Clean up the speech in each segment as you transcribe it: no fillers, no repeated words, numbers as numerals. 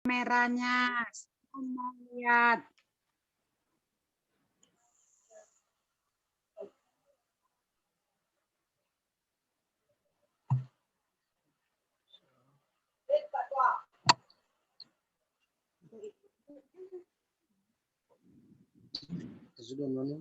Kameranya, saya mau lihat. Sudah mana?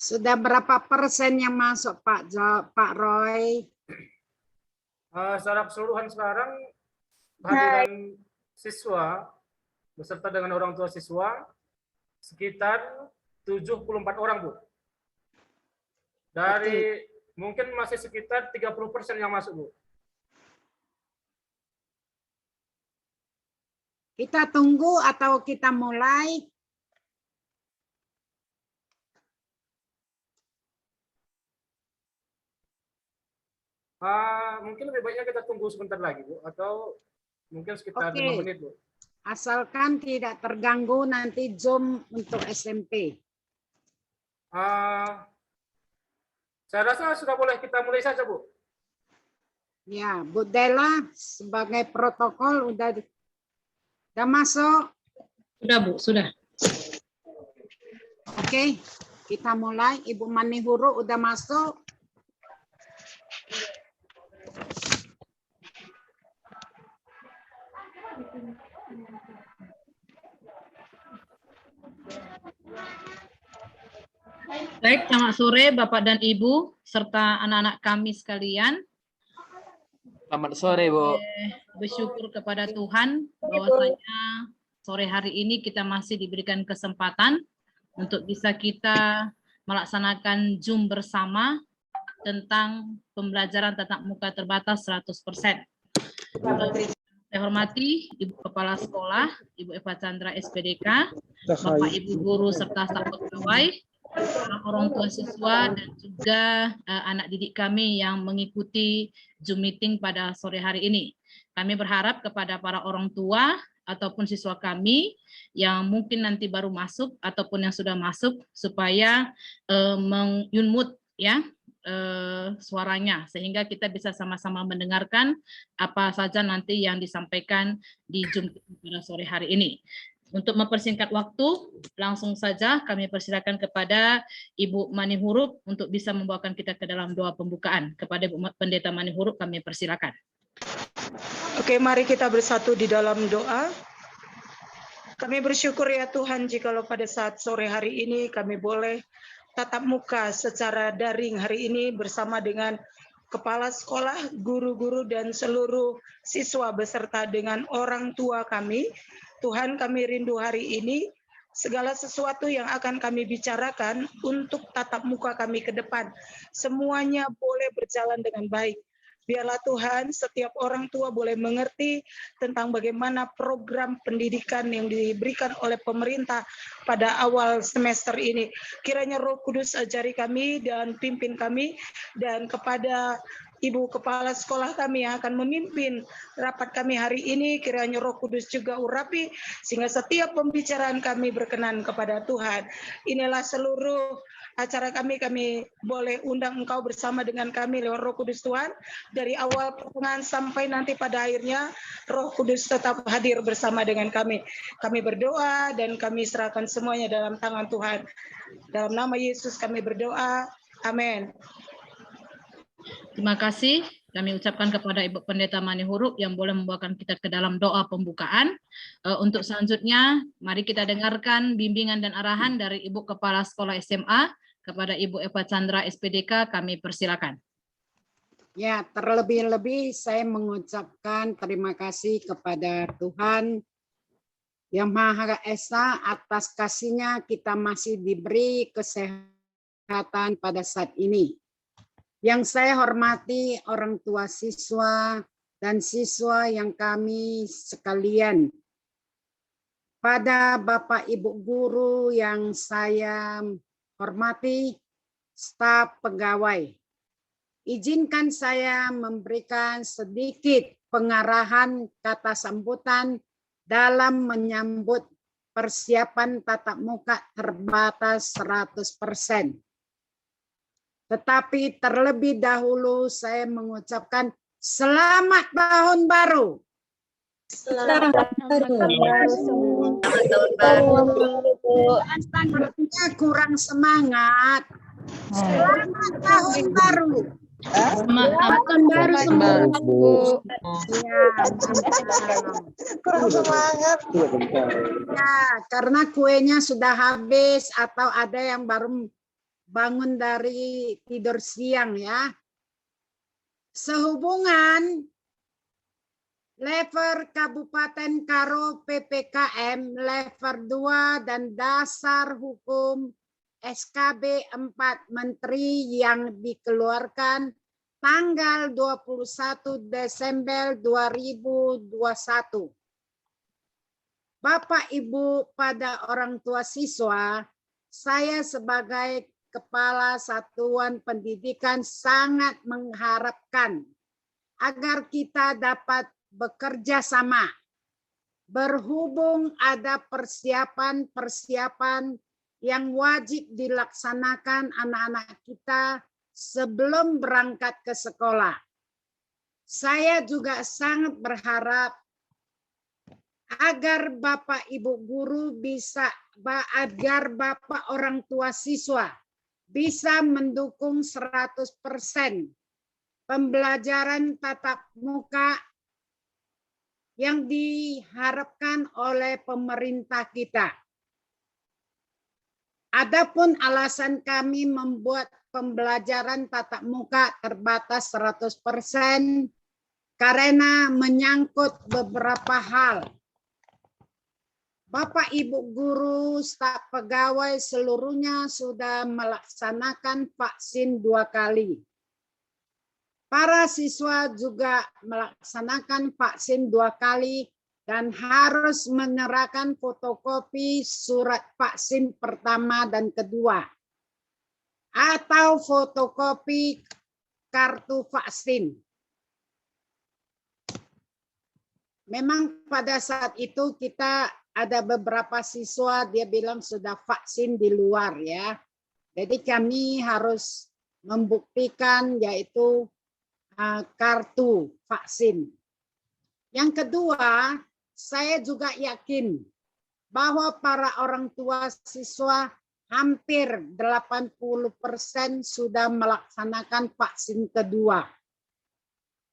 Sudah berapa persen yang masuk Pak Roy? Secara keseluruhan sekarang kehadiran siswa beserta dengan orang tua siswa sekitar 74 orang, Bu. Dari mungkin masih sekitar 30% yang masuk, Bu. Kita tunggu atau kita mulai? Mungkin lebih baiknya kita tunggu sebentar lagi, Bu, atau mungkin sekitar 5 menit, Bu. Asalkan tidak terganggu nanti Zoom untuk SMP. Saya rasa sudah boleh kita mulai saja, Bu. Ya, Bu Della sebagai protokol udah masuk? Sudah, Bu, sudah. Oke, kita mulai. Ibu Manihuru udah masuk? Baik, selamat sore Bapak dan Ibu serta anak-anak kami sekalian. Selamat sore, Bu. Bersyukur kepada Tuhan bahwasanya sore hari ini kita masih diberikan kesempatan untuk bisa kita melaksanakan Zoom bersama tentang pembelajaran tatap muka terbatas 100%. Saya hormati Ibu Kepala Sekolah, Ibu Eva Chandra SPDK, Bapak Ibu Guru serta staf pegawai, orang tua siswa dan juga anak didik kami yang mengikuti Zoom meeting pada sore hari ini. Kami berharap kepada para orang tua ataupun siswa kami yang mungkin nanti baru masuk ataupun yang sudah masuk supaya mengunmute ya suaranya sehingga kita bisa sama-sama mendengarkan apa saja nanti yang disampaikan di Zoom pada sore hari ini. Untuk mempersingkat waktu, langsung saja kami persilakan kepada Ibu Manihuru untuk bisa membawakan kita ke dalam doa pembukaan. Kepada Ibu Pendeta Manihuru kami persilakan. Oke, mari kita bersatu di dalam doa. Kami bersyukur ya Tuhan jikalau pada saat sore hari ini kami boleh tatap muka secara daring hari ini bersama dengan kepala sekolah, guru-guru dan seluruh siswa beserta dengan orang tua kami. Tuhan, kami rindu hari ini segala sesuatu yang akan kami bicarakan untuk tatap muka kami ke depan. Semuanya boleh berjalan dengan baik. Biarlah Tuhan setiap orang tua boleh mengerti tentang bagaimana program pendidikan yang diberikan oleh pemerintah pada awal semester ini. Kiranya Roh Kudus ajari kami dan pimpin kami, dan kepada Ibu Kepala Sekolah kami yang akan memimpin rapat kami hari ini, kiranya Roh Kudus juga urapi, sehingga setiap pembicaraan kami berkenan kepada Tuhan. Inilah seluruh acara kami boleh undang Engkau bersama dengan kami lewat Roh Kudus Tuhan. Dari awal pertengahan sampai nanti pada akhirnya, Roh Kudus tetap hadir bersama dengan kami. Kami berdoa dan kami serahkan semuanya dalam tangan Tuhan. Dalam nama Yesus kami berdoa. Amin. Terima kasih kami ucapkan kepada Ibu Pendeta Manihuru yang boleh membawakan kita ke dalam doa pembukaan. Untuk selanjutnya, mari kita dengarkan bimbingan dan arahan dari Ibu Kepala Sekolah SMA kepada Ibu Eva Chandra SPDK, kami persilakan. Ya, terlebih-lebih saya mengucapkan terima kasih kepada Tuhan Yang Maha Esa atas kasih-Nya kita masih diberi kesehatan pada saat ini. Yang saya hormati orang tua siswa dan siswa yang kami sekalian. Pada Bapak Ibu guru yang saya hormati, staf pegawai. Izinkan saya memberikan sedikit pengarahan kata sambutan dalam menyambut persiapan tatap muka terbatas 100%. Tetapi terlebih dahulu saya mengucapkan selamat tahun baru. Selamat tahun baru. Sepertinya kurang semangat. Selamat tahun baru. Selamat Tahun baru semua. Bu. Ya, mantap. Kurang semangat. Iya, bentar. Ya, karena kuenya sudah habis atau ada yang baru bangun dari tidur siang ya. Sehubungan level Kabupaten Karo PPKM level 2 dan dasar hukum SKB 4 Menteri yang dikeluarkan tanggal 21 Desember 2021. Bapak Ibu pada orang tua siswa, saya sebagai Kepala Satuan Pendidikan sangat mengharapkan agar kita dapat bekerja sama. Berhubung ada persiapan-persiapan yang wajib dilaksanakan anak-anak kita sebelum berangkat ke sekolah. Saya juga sangat berharap agar Bapak Ibu guru agar Bapak orang tua siswa bisa mendukung 100% pembelajaran tatap muka yang diharapkan oleh pemerintah kita. Adapun alasan kami membuat pembelajaran tatap muka terbatas 100% karena menyangkut beberapa hal. Bapak Ibu guru, staf pegawai seluruhnya sudah melaksanakan vaksin 2 kali. Para siswa juga melaksanakan vaksin 2 kali dan harus menyerahkan fotokopi surat vaksin pertama dan kedua atau fotokopi kartu vaksin. Memang pada saat itu kita ada beberapa siswa dia bilang sudah vaksin di luar ya. Jadi kami harus membuktikan yaitu kartu vaksin. Yang kedua, saya juga yakin bahwa para orang tua siswa hampir 80% sudah melaksanakan vaksin kedua.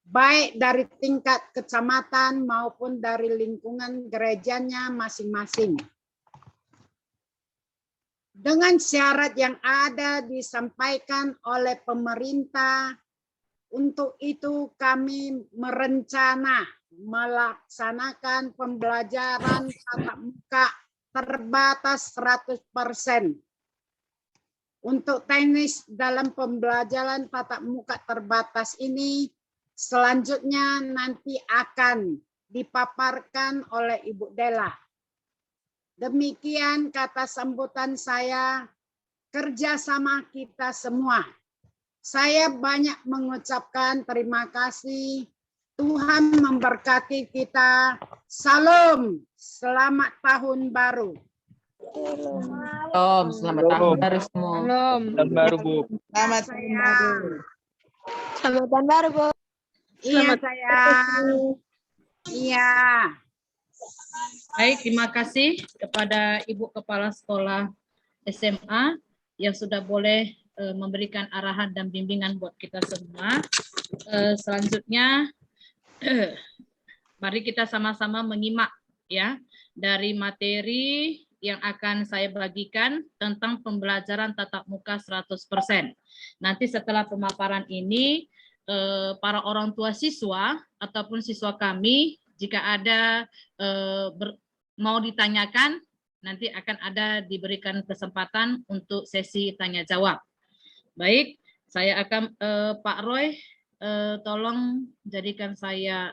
Baik dari tingkat kecamatan maupun dari lingkungan gerejanya masing-masing. Dengan syarat yang ada disampaikan oleh pemerintah, untuk itu kami merencana melaksanakan pembelajaran tatap muka terbatas 100%. Untuk teknis dalam pembelajaran tatap muka terbatas ini selanjutnya nanti akan dipaparkan oleh Ibu Della. Demikian kata sambutan saya, kerjasama kita semua. Saya banyak mengucapkan terima kasih. Tuhan memberkati kita. Salam, selamat tahun baru. Om, selamat tahun baru semua. Tahun baru, Bu. Selamat sayang. Selamat tahun baru, Bu. Iya sayang. Iya. Baik, terima kasih kepada Ibu Kepala Sekolah SMA yang sudah boleh memberikan arahan dan bimbingan buat kita semua. Selanjutnya, mari kita sama-sama menyimak ya dari materi yang akan saya bagikan tentang pembelajaran tatap muka 100%. Nanti setelah pemaparan ini, para orang tua siswa ataupun siswa kami, jika ada mau ditanyakan, nanti akan ada diberikan kesempatan untuk sesi tanya jawab. Baik, saya akan Pak Roy, tolong jadikan saya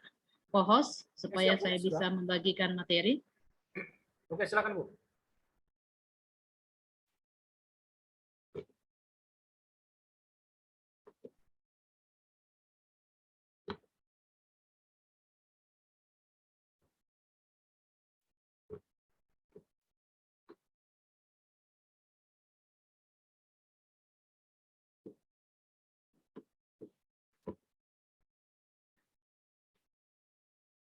co-host supaya Siap, Bu. saya bisa membagikan materi. Oke, silakan Bu.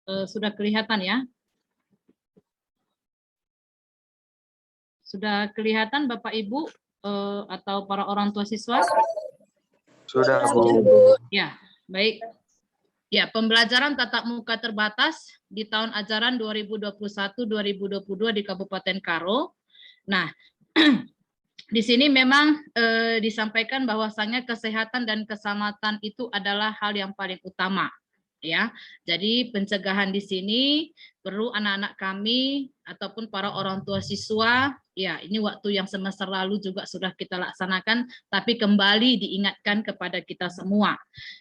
Sudah kelihatan ya? Sudah kelihatan Bapak Ibu atau para orang tua siswa? Sudah, Bu. Ya, baik. Ya, pembelajaran tatap muka terbatas di tahun ajaran 2021-2022 di Kabupaten Karo. Nah, di sini memang disampaikan bahwasannya kesehatan dan keselamatan itu adalah hal yang paling utama. Ya, jadi pencegahan di sini perlu anak-anak kami ataupun para orang tua siswa, ya ini waktu yang semester lalu juga sudah kita laksanakan, tapi kembali diingatkan kepada kita semua,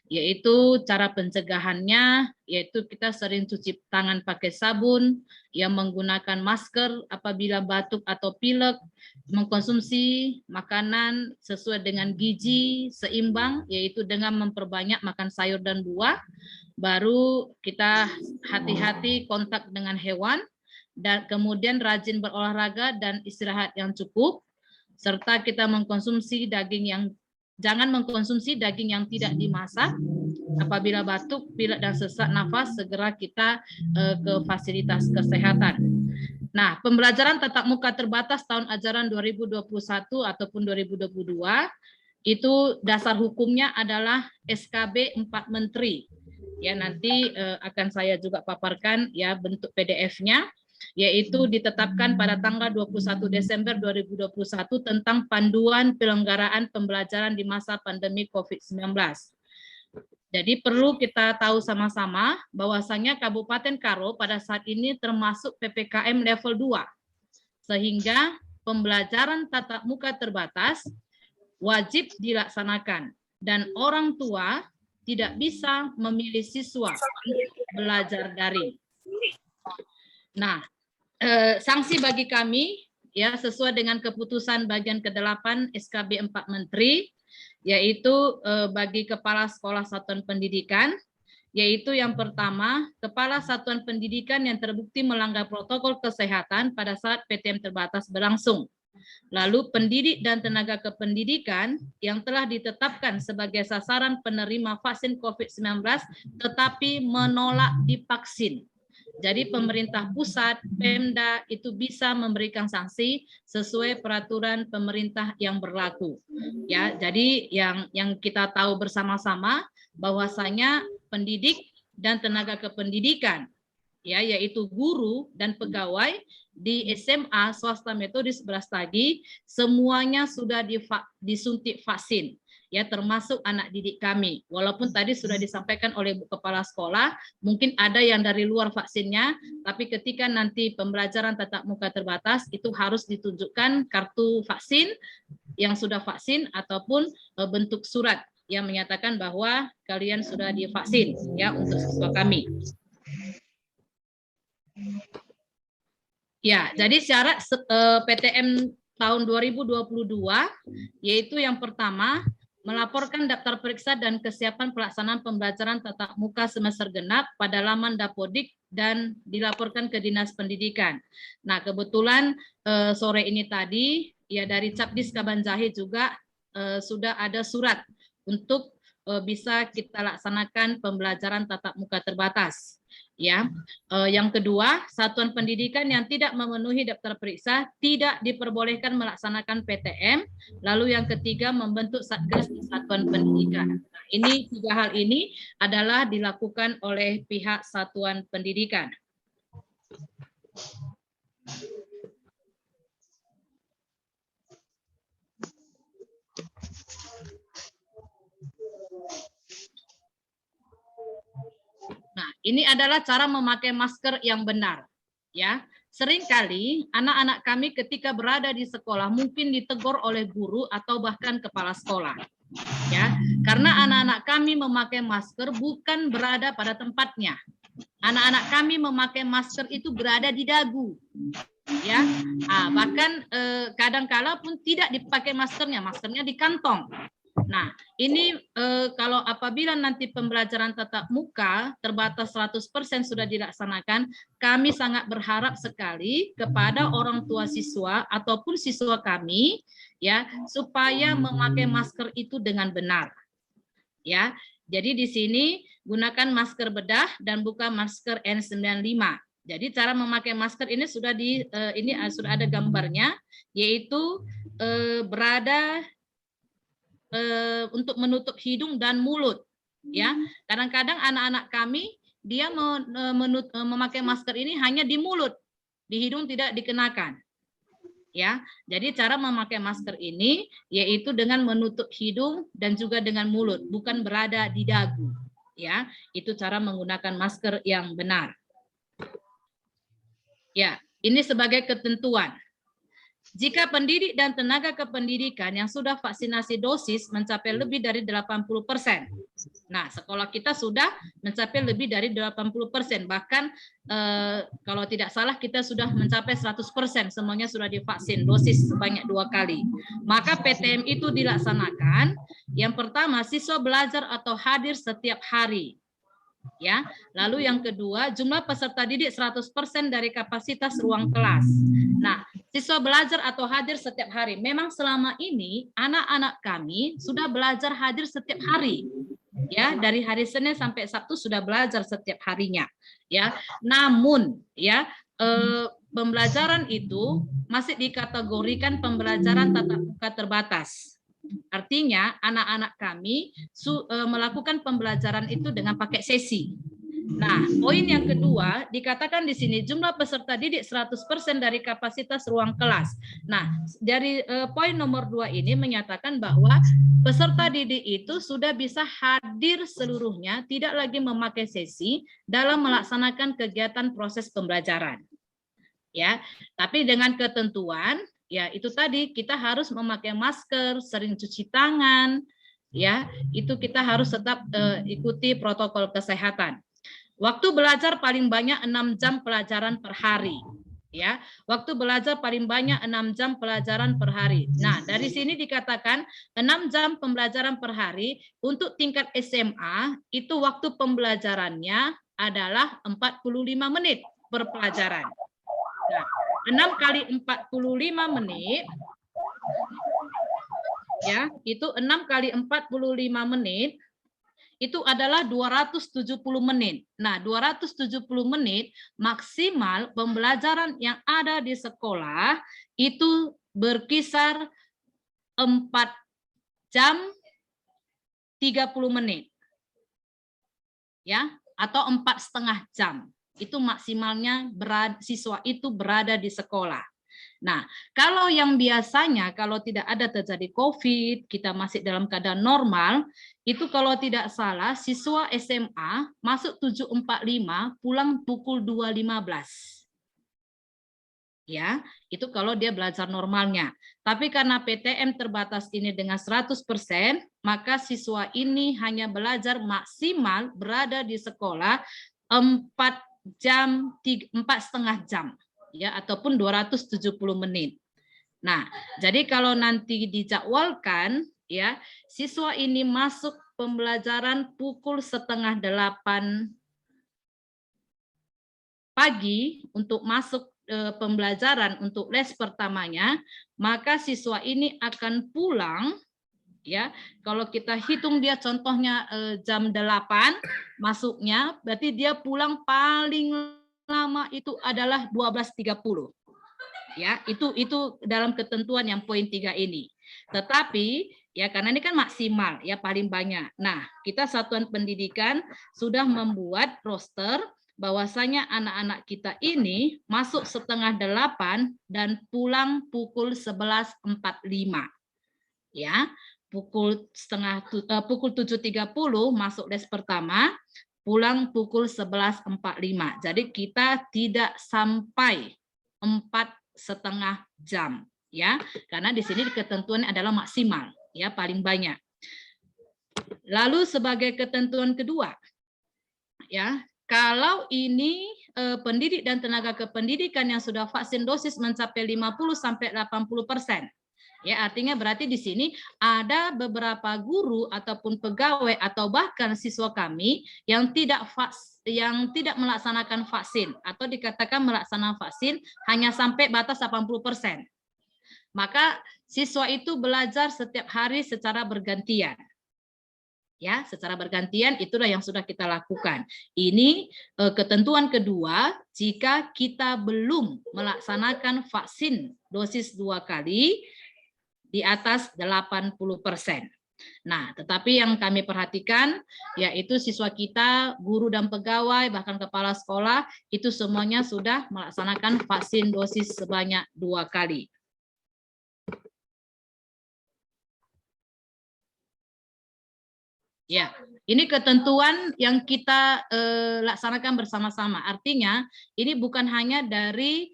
yaitu cara pencegahannya, yaitu kita sering cuci tangan pakai sabun, yang menggunakan masker apabila batuk atau pilek, mengkonsumsi makanan sesuai dengan gizi seimbang, yaitu dengan memperbanyak makan sayur dan buah. Baru kita hati-hati kontak dengan hewan, dan kemudian rajin berolahraga dan istirahat yang cukup, serta kita mengkonsumsi daging yang jangan mengkonsumsi daging yang tidak dimasak. Apabila batuk, pilek dan sesak nafas, segera kita ke fasilitas kesehatan. Nah, pembelajaran tatap muka terbatas tahun ajaran 2021 ataupun 2022 itu dasar hukumnya adalah SKB 4 Menteri. Ya, nanti akan saya juga paparkan ya bentuk PDF-nya, yaitu ditetapkan pada tanggal 21 Desember 2021 tentang panduan penyelenggaraan pembelajaran di masa pandemi COVID-19. Jadi perlu kita tahu sama-sama bahwasanya Kabupaten Karo pada saat ini termasuk PPKM level 2. Sehingga pembelajaran tatap muka terbatas wajib dilaksanakan dan orang tua tidak bisa memilih siswa belajar daring. Nah, sanksi bagi kami ya sesuai dengan keputusan bagian ke-8 SKB 4 Menteri, yaitu bagi kepala sekolah satuan pendidikan, yaitu yang pertama, kepala satuan pendidikan yang terbukti melanggar protokol kesehatan pada saat PTM terbatas berlangsung. Lalu pendidik dan tenaga kependidikan yang telah ditetapkan sebagai sasaran penerima vaksin COVID-19 tetapi menolak divaksin. Jadi pemerintah pusat, Pemda itu bisa memberikan sanksi sesuai peraturan pemerintah yang berlaku. Ya, jadi yang kita tahu bersama-sama bahwasanya pendidik dan tenaga kependidikan ya yaitu guru dan pegawai di SMA swasta metodis Brastagi semuanya sudah disuntik vaksin ya termasuk anak didik kami. Walaupun tadi sudah disampaikan oleh Bu Kepala Sekolah, mungkin ada yang dari luar vaksinnya, tapi ketika nanti pembelajaran tatap muka terbatas itu harus ditunjukkan kartu vaksin yang sudah vaksin ataupun bentuk surat yang menyatakan bahwa kalian sudah divaksin ya untuk siswa kami. Ya, jadi syarat PTM tahun 2022 yaitu yang pertama melaporkan daftar periksa dan kesiapan pelaksanaan pembelajaran tatap muka semester genap pada laman Dapodik dan dilaporkan ke Dinas Pendidikan. Nah, kebetulan sore ini tadi ya dari Capdis Kabanjahe juga sudah ada surat untuk bisa kita laksanakan pembelajaran tatap muka terbatas. Ya, yang kedua, satuan pendidikan yang tidak memenuhi daftar periksa tidak diperbolehkan melaksanakan PTM. Lalu yang ketiga, membentuk satgas di satuan pendidikan. Nah, ini tiga hal ini adalah dilakukan oleh pihak satuan pendidikan. ini adalah cara memakai masker yang benar. Ya, seringkali anak-anak kami ketika berada di sekolah mungkin ditegur oleh guru atau bahkan kepala sekolah. Ya, karena anak-anak kami memakai masker bukan berada pada tempatnya. Anak-anak kami memakai masker itu berada di dagu. Ya, bahkan kadang-kala pun tidak dipakai maskernya di kantong. Nah, ini kalau apabila nanti pembelajaran tatap muka terbatas 100% sudah dilaksanakan, kami sangat berharap sekali kepada orang tua siswa ataupun siswa kami ya supaya memakai masker itu dengan benar. Ya. Jadi di sini gunakan masker bedah dan bukan masker N95. Jadi cara memakai masker ini sudah sudah ada gambarnya, yaitu berada untuk menutup hidung dan mulut. Ya, kadang-kadang anak-anak kami dia memakai masker ini hanya di mulut, di hidung tidak dikenakan. Ya, jadi cara memakai masker ini yaitu dengan menutup hidung dan juga dengan mulut, bukan berada di dagu. Ya, itu cara menggunakan masker yang benar. Ya, ini sebagai ketentuan. Jika pendidik dan tenaga kependidikan yang sudah vaksinasi dosis mencapai lebih dari 80%. Nah, sekolah kita sudah mencapai lebih dari 80%. Bahkan kalau tidak salah kita sudah mencapai 100%. Semuanya sudah divaksin dosis sebanyak 2 kali. Maka PTM itu dilaksanakan. Yang pertama, siswa belajar atau hadir setiap hari. Ya, lalu yang kedua, jumlah peserta didik 100% dari kapasitas ruang kelas. Nah, siswa belajar atau hadir setiap hari. Memang selama ini anak-anak kami sudah belajar hadir setiap hari. Ya, dari hari Senin sampai Sabtu sudah belajar setiap harinya. Ya, namun ya pembelajaran itu masih dikategorikan pembelajaran tatap muka terbatas. Artinya anak-anak kami melakukan pembelajaran itu dengan pakai sesi. Nah, poin yang kedua dikatakan di sini jumlah peserta didik 100% dari kapasitas ruang kelas. Nah, dari poin nomor 2 ini menyatakan bahwa peserta didik itu sudah bisa hadir seluruhnya, tidak lagi memakai sesi dalam melaksanakan kegiatan proses pembelajaran. Ya, tapi dengan ketentuan ya itu tadi kita harus memakai masker, sering cuci tangan, ya itu kita harus tetap ikuti protokol kesehatan. Waktu belajar paling banyak 6 jam pelajaran per hari, ya. Waktu belajar paling banyak 6 jam pelajaran per hari. Nah dari sini dikatakan 6 jam pembelajaran per hari untuk tingkat SMA itu waktu pembelajarannya adalah 45 menit per pelajaran. Nah, 6 kali 45 menit, ya, itu 6 kali 45 menit, itu adalah 270 menit. Nah, 270 menit maksimal pembelajaran yang ada di sekolah itu berkisar 4 jam 30 menit. Ya, atau 4,5 jam. Itu maksimalnya siswa itu berada di sekolah. Nah, kalau yang biasanya kalau tidak ada terjadi COVID, kita masih dalam keadaan normal, itu kalau tidak salah siswa SMA masuk 7.45, pulang pukul 2.15. Ya, itu kalau dia belajar normalnya. Tapi karena PTM terbatas ini dengan 100%, maka siswa ini hanya belajar maksimal berada di sekolah 4,5 jam ya ataupun 270 menit. Nah, jadi kalau nanti dijadwalkan ya, siswa ini masuk pembelajaran pukul 7:30 pagi untuk masuk pembelajaran untuk les pertamanya, maka siswa ini akan pulang ya, kalau kita hitung dia contohnya jam 8 masuknya, berarti dia pulang paling lama itu adalah 12.30. Ya, itu dalam ketentuan yang poin 3 ini. Tetapi ya karena ini kan maksimal ya paling banyak. Nah, kita Satuan Pendidikan sudah membuat roster bahwasanya anak-anak kita ini masuk 7:30 dan pulang pukul 11.45. Ya. Pukul 7.30 masuk les pertama, pulang pukul 11.45. Jadi kita tidak sampai 4,5 jam ya, karena di sini ketentuan adalah maksimal ya, paling banyak. Lalu sebagai ketentuan kedua ya, kalau ini pendidik dan tenaga kependidikan yang sudah vaksin dosis mencapai 50-80%. Ya, artinya berarti di sini ada beberapa guru ataupun pegawai atau bahkan siswa kami yang tidak melaksanakan vaksin atau dikatakan melaksanakan vaksin hanya sampai batas 80%. Maka siswa itu belajar setiap hari secara bergantian. Ya, secara bergantian itulah yang sudah kita lakukan. Ini ketentuan kedua, jika kita belum melaksanakan vaksin dosis 2 kali di atas 80%. Nah, tetapi yang kami perhatikan yaitu siswa kita, guru dan pegawai, bahkan kepala sekolah itu semuanya sudah melaksanakan vaksin dosis sebanyak 2 kali. Ya, ini ketentuan yang kita laksanakan bersama-sama. Artinya ini bukan hanya dari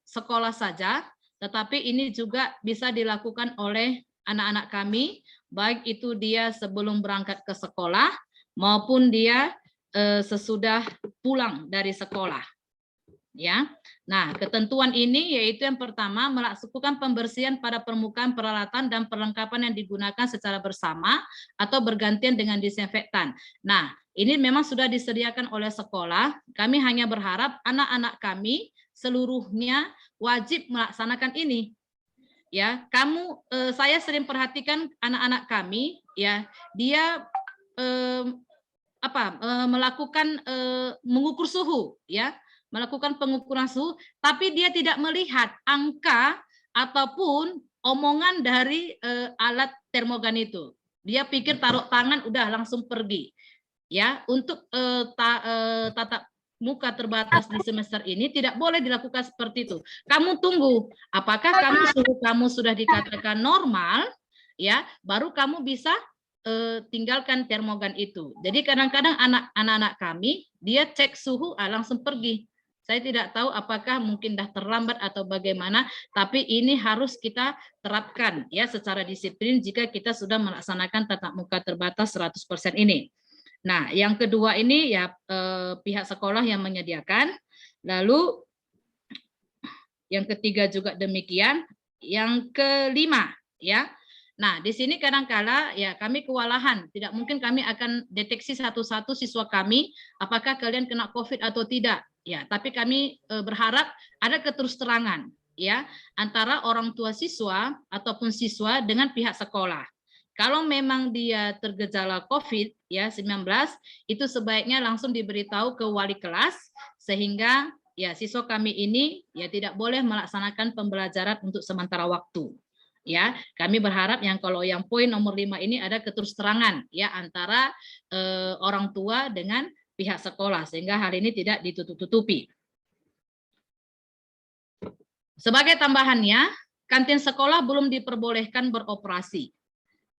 sekolah saja, tetapi ini juga bisa dilakukan oleh anak-anak kami, baik itu dia sebelum berangkat ke sekolah maupun dia sesudah pulang dari sekolah. Ya, nah ketentuan ini yaitu yang pertama, melakukan pembersihan pada permukaan peralatan dan perlengkapan yang digunakan secara bersama atau bergantian dengan disinfektan. Nah, ini memang sudah disediakan oleh sekolah. Kami hanya berharap anak-anak kami seluruhnya wajib melaksanakan ini. Ya, saya sering perhatikan anak-anak kami, ya, dia melakukan mengukur suhu, ya. Melakukan pengukuran suhu, tapi dia tidak melihat angka ataupun omongan dari alat termogan itu. Dia pikir taruh tangan udah langsung pergi. Ya, untuk tatap muka terbatas di semester ini tidak boleh dilakukan seperti itu. Kamu tunggu, apakah suhu kamu sudah dikatakan normal, ya, baru kamu bisa tinggalkan termogan itu. Jadi kadang-kadang anak-anak kami dia cek suhu langsung pergi. Saya tidak tahu apakah mungkin dah terlambat atau bagaimana, tapi ini harus kita terapkan ya secara disiplin jika kita sudah melaksanakan tatap muka terbatas 100% ini. Nah, yang kedua ini ya pihak sekolah yang menyediakan. Lalu yang ketiga juga demikian. Yang kelima ya. Nah, di sini kadang-kala ya kami kewalahan, tidak mungkin kami akan deteksi satu-satu siswa kami apakah kalian kena COVID atau tidak. Ya, tapi kami berharap ada keterusterangan ya antara orang tua siswa ataupun siswa dengan pihak sekolah. Kalau memang dia tergejala COVID ya 19, itu sebaiknya langsung diberitahu ke wali kelas sehingga ya siswa kami ini ya tidak boleh melaksanakan pembelajaran untuk sementara waktu. Ya, kami berharap kalau yang poin nomor 5 ini ada keterusterangan ya antara orang tua dengan pihak sekolah sehingga hal ini tidak ditutup-tutupi. Sebagai tambahannya, kantin sekolah belum diperbolehkan beroperasi.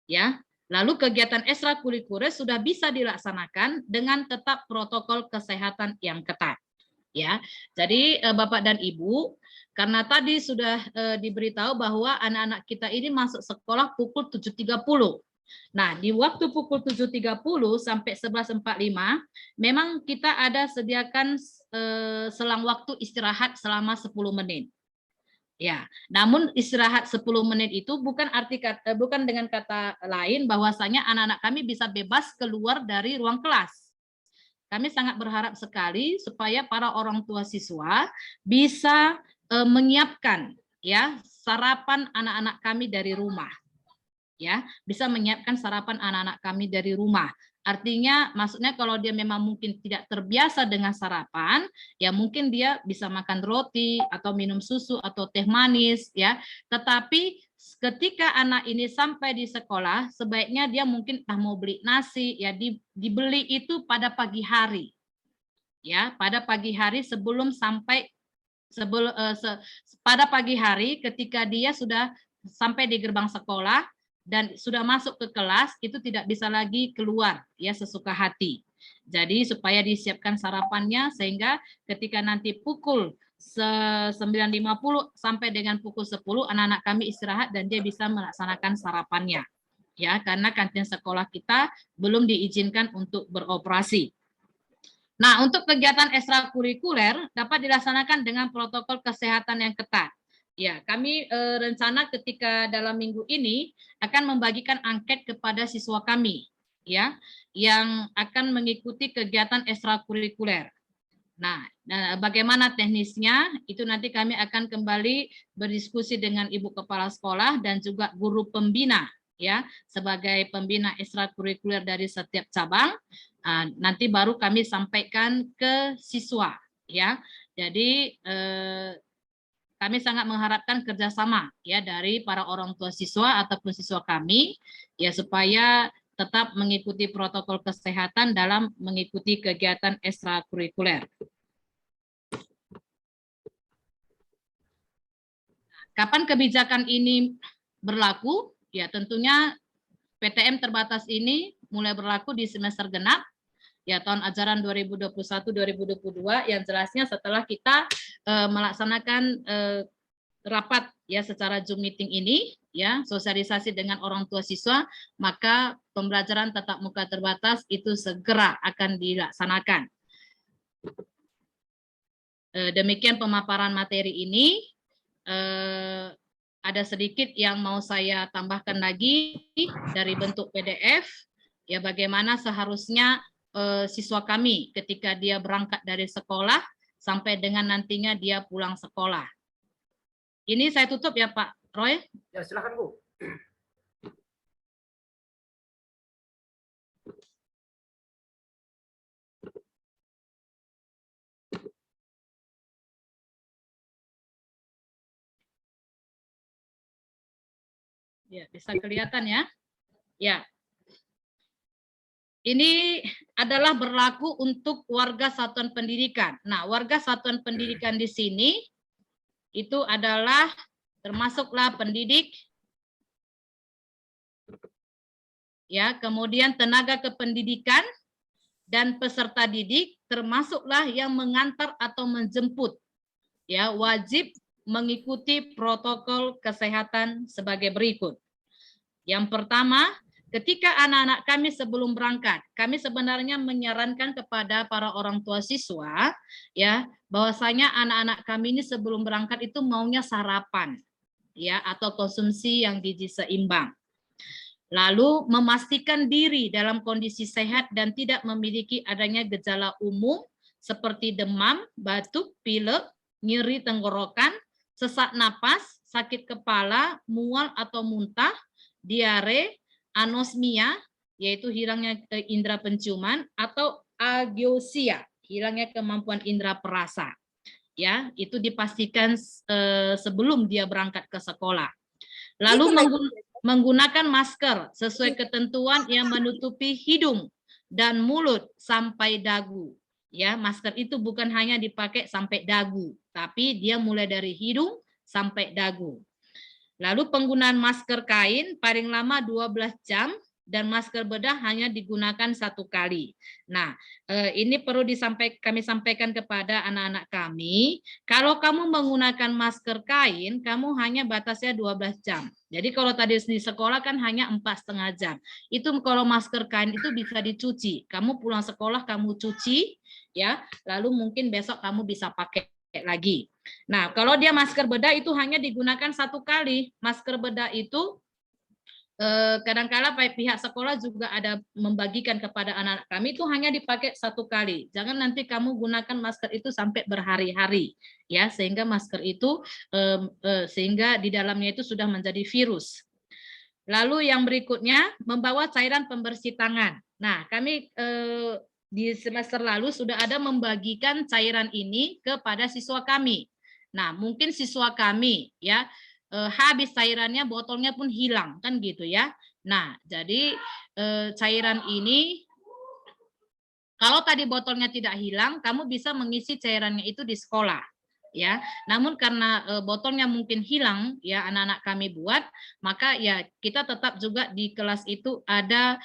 Ya, lalu kegiatan ekstrakurikuler sudah bisa dilaksanakan dengan tetap protokol kesehatan yang ketat. Ya, jadi Bapak dan Ibu, karena tadi sudah diberitahu bahwa anak-anak kita ini masuk sekolah pukul 7.30. Nah, di waktu pukul 7.30 sampai 11.45, memang kita ada sediakan selang waktu istirahat selama 10 menit. Ya, namun istirahat 10 menit itu bukan dengan kata lain bahwasanya anak-anak kami bisa bebas keluar dari ruang kelas. Kami sangat berharap sekali supaya para orang tua siswa bisa menyiapkan ya sarapan anak-anak kami dari rumah. Ya, bisa menyiapkan sarapan anak-anak kami dari rumah. Artinya maksudnya kalau dia memang mungkin tidak terbiasa dengan sarapan, ya mungkin dia bisa makan roti atau minum susu atau teh manis ya. Tetapi ketika anak ini sampai di sekolah, sebaiknya dia mungkin mau beli nasi ya dibeli itu pada pagi hari. Ya, pada pagi hari pada pagi hari ketika dia sudah sampai di gerbang sekolah dan sudah masuk ke kelas itu tidak bisa lagi keluar ya sesuka hati. Jadi supaya disiapkan sarapannya sehingga ketika nanti pukul 9.50 sampai dengan pukul 10 anak-anak kami istirahat dan dia bisa melaksanakan sarapannya. Ya, karena kantin sekolah kita belum diizinkan untuk beroperasi. Nah, untuk kegiatan ekstrakurikuler dapat dilaksanakan dengan protokol kesehatan yang ketat. Ya, kami rencana ketika dalam minggu ini akan membagikan angket kepada siswa kami, ya, yang akan mengikuti kegiatan ekstrakurikuler. Nah, bagaimana teknisnya itu nanti kami akan kembali berdiskusi dengan Ibu Kepala Sekolah dan juga guru pembina, ya, sebagai pembina ekstrakurikuler dari setiap cabang. Nanti baru kami sampaikan ke siswa, ya. Jadi kami sangat mengharapkan kerjasama ya dari para orang tua siswa ataupun siswa kami ya supaya tetap mengikuti protokol kesehatan dalam mengikuti kegiatan ekstrakurikuler. Kapan kebijakan ini berlaku? Ya tentunya PTM terbatas ini mulai berlaku di semester genap ya tahun ajaran 2021-2022 yang jelasnya setelah kita melaksanakan rapat ya secara Zoom meeting ini ya sosialisasi dengan orang tua siswa, maka pembelajaran tatap muka terbatas itu segera akan dilaksanakan. Demikian pemaparan materi ini. Ada sedikit yang mau saya tambahkan lagi dari bentuk PDF ya bagaimana seharusnya siswa kami ketika dia berangkat dari sekolah sampai dengan nantinya dia pulang sekolah. Ini saya tutup ya Pak Roy. Ya silakan Bu. Ya bisa kelihatan ya. Ya. Ini adalah berlaku untuk warga satuan pendidikan. Nah, warga satuan pendidikan di sini itu adalah termasuklah pendidik, ya, kemudian tenaga kependidikan dan peserta didik, termasuklah yang mengantar atau menjemput, ya, wajib mengikuti protokol kesehatan sebagai berikut. Yang pertama, ketika anak-anak kami sebelum berangkat, kami sebenarnya menyarankan kepada para orang tua siswa, ya, bahwasanya anak-anak kami ini sebelum berangkat itu maunya sarapan, ya, atau konsumsi yang gizi seimbang. Lalu memastikan diri dalam kondisi sehat dan tidak memiliki adanya gejala umum seperti demam, batuk, pilek, nyeri tenggorokan, sesak napas, sakit kepala, mual atau muntah, diare, anosmia, yaitu hilangnya indera penciuman, atau agiosia, hilangnya kemampuan indera perasa. Ya, itu dipastikan sebelum dia berangkat ke sekolah. Lalu menggunakan masker sesuai ketentuan yang menutupi hidung dan mulut sampai dagu. Ya, masker itu bukan hanya dipakai sampai dagu, tapi dia mulai dari hidung sampai dagu. Lalu penggunaan masker kain paling lama 12 jam dan masker bedah hanya digunakan 1 kali. Nah, ini perlu kami sampaikan kepada anak-anak kami, kalau kamu menggunakan masker kain, kamu hanya batasnya 12 jam. Jadi kalau tadi di sekolah kan hanya 4,5 jam. Itu kalau masker kain itu bisa dicuci. Kamu pulang sekolah, kamu cuci, ya, lalu mungkin besok kamu bisa pakai lagi. Nah, kalau dia masker bedah itu hanya digunakan 1 kali. Masker bedah itu kadang-kala pihak sekolah juga ada membagikan kepada anak-anak kami itu hanya dipakai 1 kali. Jangan nanti kamu gunakan masker itu sampai berhari-hari, ya, sehingga masker itu sehingga di dalamnya itu sudah menjadi virus. Lalu yang berikutnya membawa cairan pembersih tangan. Nah, kami di semester lalu sudah ada membagikan cairan ini kepada siswa kami. Nah, mungkin siswa kami ya habis cairannya, botolnya pun hilang kan gitu ya. Nah, jadi cairan ini kalau tadi botolnya tidak hilang, kamu bisa mengisi cairannya itu di sekolah. ya. Namun karena botolnya mungkin hilang, ya anak-anak kami buat, maka ya kita tetap juga di kelas itu ada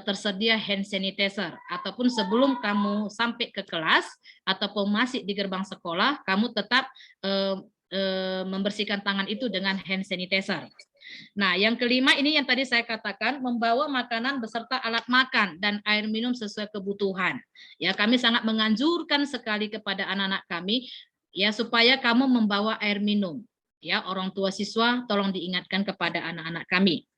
tersedia hand sanitizer, ataupun sebelum kamu sampai ke kelas ataupun masih di gerbang sekolah, kamu tetap membersihkan tangan itu dengan hand sanitizer. Nah, yang kelima ini yang tadi saya katakan, membawa makanan beserta alat makan dan air minum sesuai kebutuhan. Ya, kami sangat menganjurkan sekali kepada anak-anak kami, ya, supaya kamu membawa air minum. Ya, orang tua siswa tolong diingatkan kepada anak-anak kami.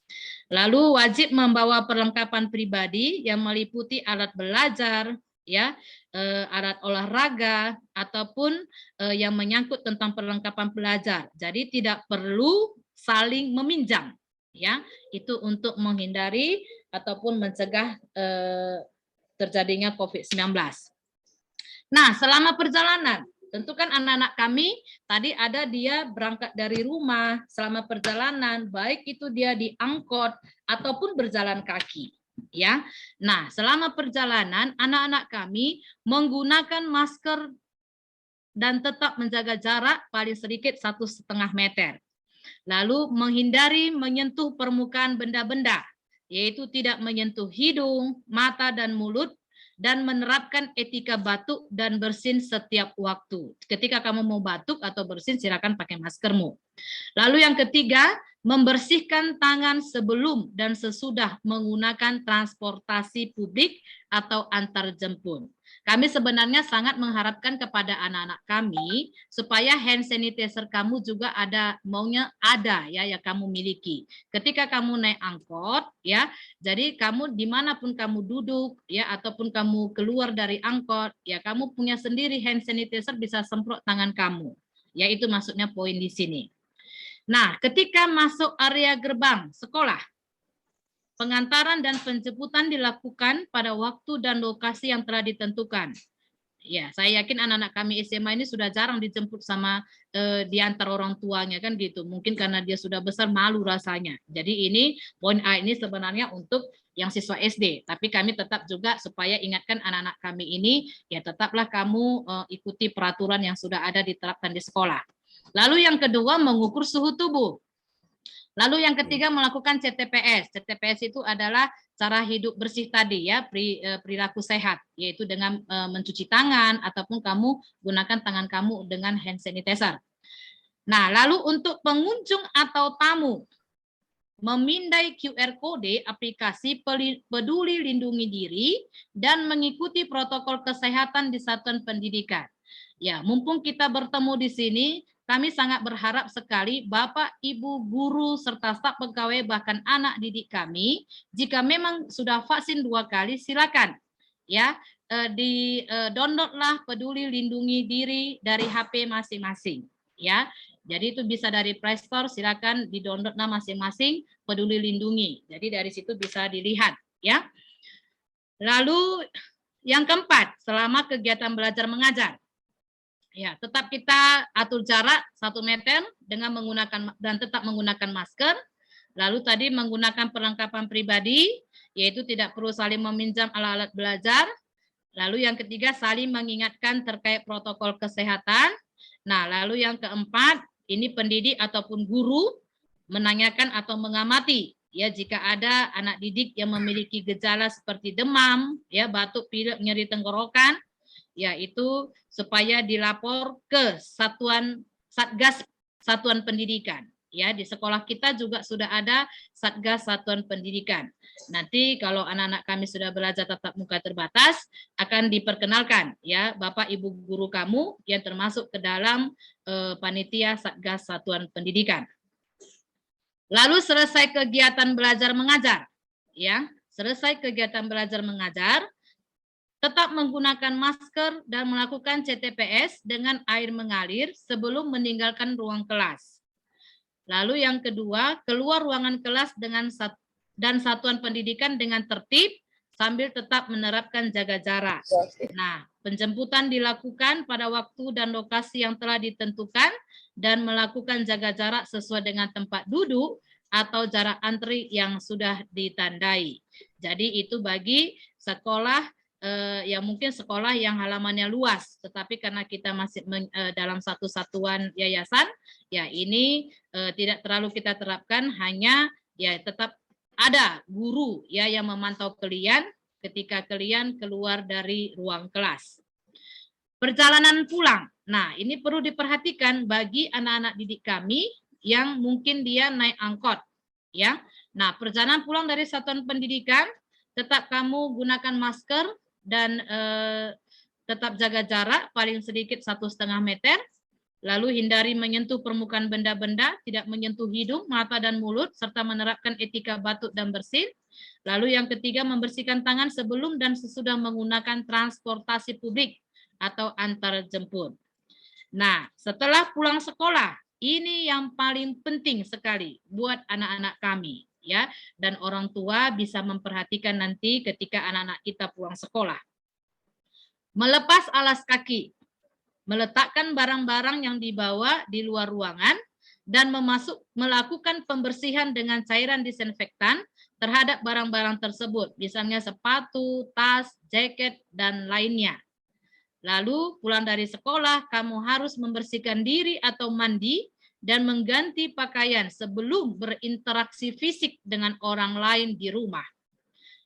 Lalu wajib membawa perlengkapan pribadi yang meliputi alat belajar, ya, alat olahraga, ataupun yang menyangkut tentang perlengkapan belajar. Jadi tidak perlu saling meminjam, ya, itu untuk menghindari ataupun mencegah terjadinya COVID-19. Nah, selama perjalanan, tentu kan anak-anak kami tadi ada dia berangkat dari rumah selama perjalanan, baik itu dia di angkot ataupun berjalan kaki, ya. Nah, selama perjalanan anak-anak kami menggunakan masker dan tetap menjaga jarak paling sedikit 1,5 meter. Lalu menghindari menyentuh permukaan benda-benda, yaitu tidak menyentuh hidung, mata, dan mulut, dan menerapkan etika batuk dan bersin setiap waktu. Ketika kamu mau batuk atau bersin, silakan pakai maskermu. Lalu yang ketiga, membersihkan tangan sebelum dan sesudah menggunakan transportasi publik atau antar jemput. Kami sebenarnya sangat mengharapkan kepada anak-anak kami supaya hand sanitizer kamu juga maunya ada ya yang kamu miliki. Ketika kamu naik angkot ya, jadi kamu dimanapun kamu duduk ya ataupun kamu keluar dari angkot ya, kamu punya sendiri hand sanitizer, bisa semprot tangan kamu. Ya, itu maksudnya poin di sini. Nah, ketika masuk area gerbang sekolah, pengantaran dan penjemputan dilakukan pada waktu dan lokasi yang telah ditentukan. Ya, saya yakin anak-anak kami SMA ini sudah jarang dijemput sama diantar orang tuanya kan gitu. Mungkin karena dia sudah besar malu rasanya. Jadi ini poin A ini sebenarnya untuk yang siswa SD. Tapi kami tetap juga supaya ingatkan anak-anak kami ini, ya tetaplah kamu ikuti peraturan yang sudah ada diterapkan di sekolah. Lalu yang kedua, mengukur suhu tubuh. Lalu yang ketiga, melakukan CTPS. CTPS itu adalah cara hidup bersih tadi ya, perilaku sehat, yaitu dengan mencuci tangan ataupun kamu gunakan tangan kamu dengan hand sanitizer. Nah, lalu untuk pengunjung atau tamu, memindai QR kode aplikasi Peduli Lindungi Diri dan mengikuti protokol kesehatan di satuan pendidikan. Ya, mumpung kita bertemu di sini, kami sangat berharap sekali Bapak, Ibu, guru, serta staf pegawai, bahkan anak didik kami, jika memang sudah vaksin 2 kali, silakan ya downloadlah Peduli Lindungi Diri dari HP masing-masing ya. Jadi itu bisa dari Play Store, silakan di-downloadlah masing-masing Peduli Lindungi. Jadi dari situ bisa dilihat ya. Lalu yang keempat, selama kegiatan belajar mengajar, ya, tetap kita atur jarak 1 meter dengan menggunakan dan tetap menggunakan masker. Lalu tadi menggunakan perlengkapan pribadi, yaitu tidak perlu saling meminjam alat-alat belajar. Lalu yang ketiga, saling mengingatkan terkait protokol kesehatan. Nah, lalu yang keempat, ini pendidik ataupun guru menanyakan atau mengamati ya jika ada anak didik yang memiliki gejala seperti demam, ya, batuk, pilek, nyeri tenggorokan, yaitu supaya dilapor ke Satgas Satuan Pendidikan. Ya, di sekolah kita juga sudah ada Satgas Satuan Pendidikan. Nanti kalau anak-anak kami sudah belajar tatap muka terbatas, akan diperkenalkan ya Bapak Ibu guru kamu yang termasuk ke dalam panitia Satgas Satuan Pendidikan. Lalu selesai kegiatan belajar mengajar, ya, selesai kegiatan belajar mengajar, tetap menggunakan masker dan melakukan CTPS dengan air mengalir sebelum meninggalkan ruang kelas. Lalu yang kedua, keluar ruangan kelas dan satuan pendidikan dengan tertib sambil tetap menerapkan jaga jarak. Nah, penjemputan dilakukan pada waktu dan lokasi yang telah ditentukan dan melakukan jaga jarak sesuai dengan tempat duduk atau jarak antri yang sudah ditandai. Jadi itu bagi sekolah ya mungkin sekolah yang halamannya luas, tetapi karena kita masih dalam satu satuan yayasan, ya ini tidak terlalu kita terapkan, hanya ya tetap ada guru ya yang memantau kalian ketika kalian keluar dari ruang kelas. Perjalanan pulang. Nah, ini perlu diperhatikan bagi anak-anak didik kami yang mungkin dia naik angkot, ya. Nah, perjalanan pulang dari satuan pendidikan, tetap kamu gunakan masker dan tetap jaga jarak paling sedikit 1,5 meter. Lalu hindari menyentuh permukaan benda-benda, tidak menyentuh hidung, mata, dan mulut, serta menerapkan etika batuk dan bersin. Lalu yang ketiga, membersihkan tangan sebelum dan sesudah menggunakan transportasi publik atau antar jemput. Nah, setelah pulang sekolah, ini yang paling penting sekali buat anak-anak kami, ya, dan orang tua bisa memperhatikan nanti ketika anak-anak kita pulang sekolah. Melepas alas kaki, meletakkan barang-barang yang dibawa di luar ruangan, dan melakukan pembersihan dengan cairan disinfektan terhadap barang-barang tersebut, misalnya sepatu, tas, jaket, dan lainnya. Lalu pulang dari sekolah, kamu harus membersihkan diri atau mandi dan mengganti pakaian sebelum berinteraksi fisik dengan orang lain di rumah.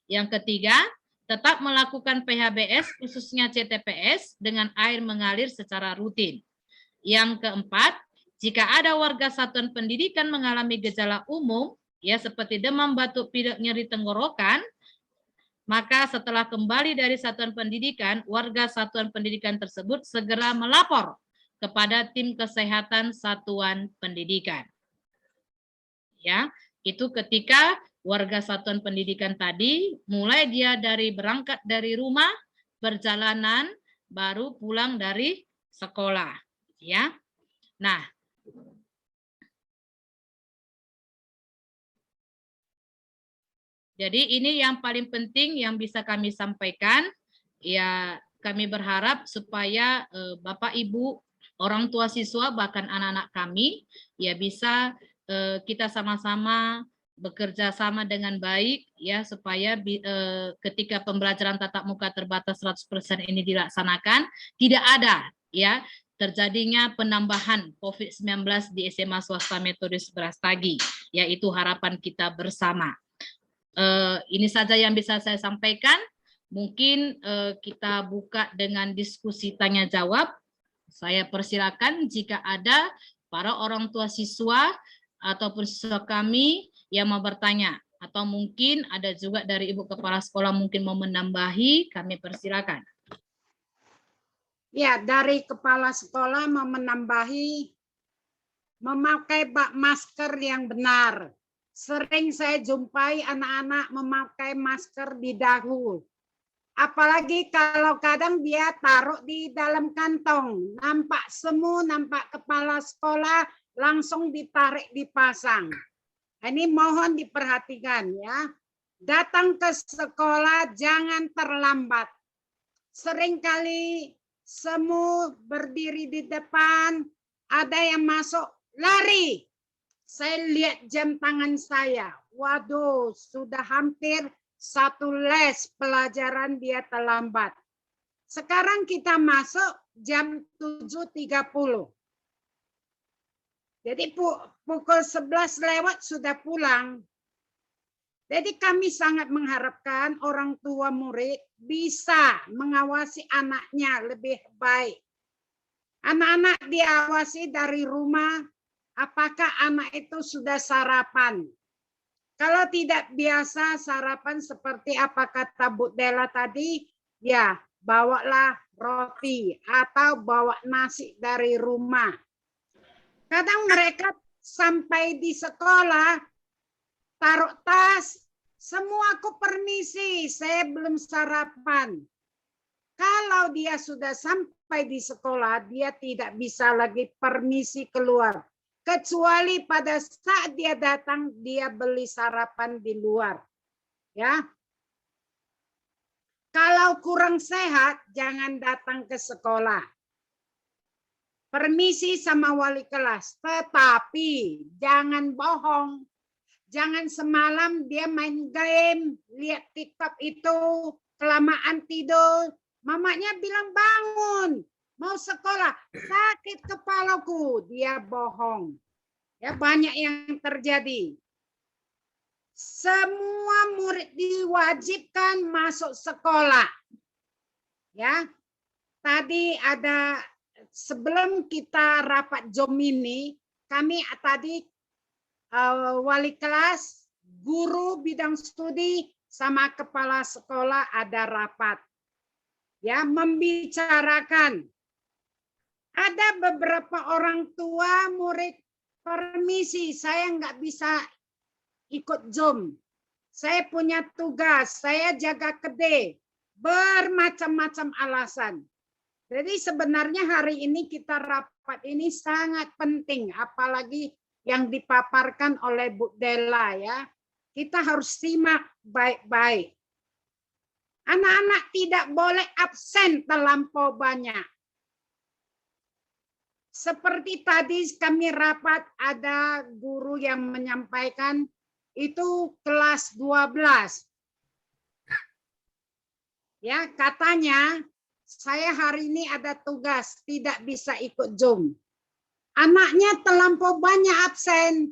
Yang ketiga, tetap melakukan PHBS khususnya CTPS dengan air mengalir secara rutin. Yang keempat, jika ada warga satuan pendidikan mengalami gejala umum, ya seperti demam, batuk, pilek, nyeri tenggorokan, maka setelah kembali dari satuan pendidikan, warga satuan pendidikan tersebut segera melapor kepada tim kesehatan satuan pendidikan. Ya, itu ketika warga satuan pendidikan tadi, mulai dia berangkat dari rumah, perjalanan, baru pulang dari sekolah. Ya, nah, jadi ini yang paling penting yang bisa kami sampaikan. Ya, kami berharap supaya Bapak Ibu, orang tua siswa, bahkan anak-anak kami ya bisa kita sama-sama bekerja sama dengan baik ya supaya ketika pembelajaran tatap muka terbatas 100% ini dilaksanakan, tidak ada ya terjadinya penambahan COVID-19 di SMA swasta Metodis Brastagi. Yaitu harapan kita bersama. Ini saja yang bisa saya sampaikan. Mungkin kita buka dengan diskusi tanya jawab. Saya persilakan jika ada para orang tua siswa ataupun siswa kami yang mau bertanya, atau mungkin ada juga dari Ibu Kepala Sekolah mungkin mau menambahi, kami persilakan. Ya, dari Kepala Sekolah mau menambahi, memakai masker yang benar. Sering saya jumpai anak-anak memakai masker di dagu. Apalagi kalau kadang dia taruh di dalam kantong. Nampak semu, nampak kepala sekolah, langsung ditarik dipasang. Ini mohon diperhatikan ya. Datang ke sekolah jangan terlambat. Seringkali semu berdiri di depan, ada yang masuk, lari. Saya lihat jam tangan saya. Waduh, sudah hampir 1 les pelajaran dia terlambat. Sekarang kita masuk jam 7.30. Jadi pukul 11 lewat sudah pulang. Jadi kami sangat mengharapkan orang tua murid bisa mengawasi anaknya lebih baik. Anak-anak diawasi dari rumah. Apakah anak itu sudah sarapan? Kalau tidak biasa sarapan seperti apa kata Bu Dela tadi, ya bawalah roti atau bawa nasi dari rumah. Kadang mereka sampai di sekolah, taruh tas, semua aku permisi, saya belum sarapan. Kalau dia sudah sampai di sekolah, dia tidak bisa lagi permisi keluar. Kecuali pada saat dia datang, dia beli sarapan di luar. Ya. Kalau kurang sehat, jangan datang ke sekolah. Permisi sama wali kelas, tetapi jangan bohong. Jangan semalam dia main game, lihat TikTok itu, kelamaan tidur. Mamanya bilang bangun, mau sekolah, sakit kepalaku. Dia bohong. Ya, banyak yang terjadi. Semua murid diwajibkan masuk sekolah. Ya, tadi ada sebelum kita rapat Zoom ini, kami tadi wali kelas, guru bidang studi, sama kepala sekolah ada rapat. Ya, membicarakan. Ada beberapa orang tua murid, permisi, saya nggak bisa ikut Zoom. Saya punya tugas, saya jaga kedai. Bermacam-macam alasan. Jadi sebenarnya hari ini kita rapat ini sangat penting, apalagi yang dipaparkan oleh Bu Della ya. Kita harus simak baik-baik. Anak-anak tidak boleh absen terlampau banyak. Seperti tadi kami rapat ada guru yang menyampaikan itu kelas 12. Ya, katanya saya hari ini ada tugas, tidak bisa ikut Zoom. Anaknya terlampau banyak absen.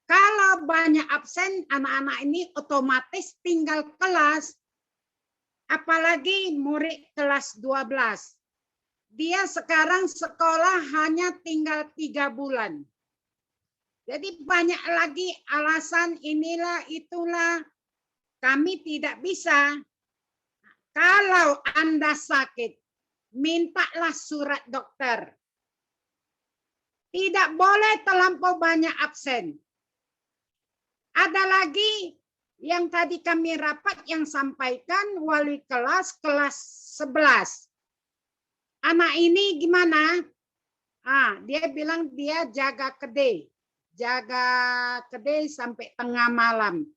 Kalau banyak absen, anak-anak ini otomatis tinggal kelas. Apalagi murid kelas 12. Dia sekarang sekolah hanya tinggal 3 bulan. Jadi banyak lagi alasan inilah itulah. Kami tidak bisa. Kalau Anda sakit, mintalah surat dokter. Tidak boleh terlampau banyak absen. Ada lagi yang tadi kami rapat yang sampaikan wali kelas 11. Anak ini gimana? Dia bilang dia jaga kedai. Jaga kedai sampai tengah malam.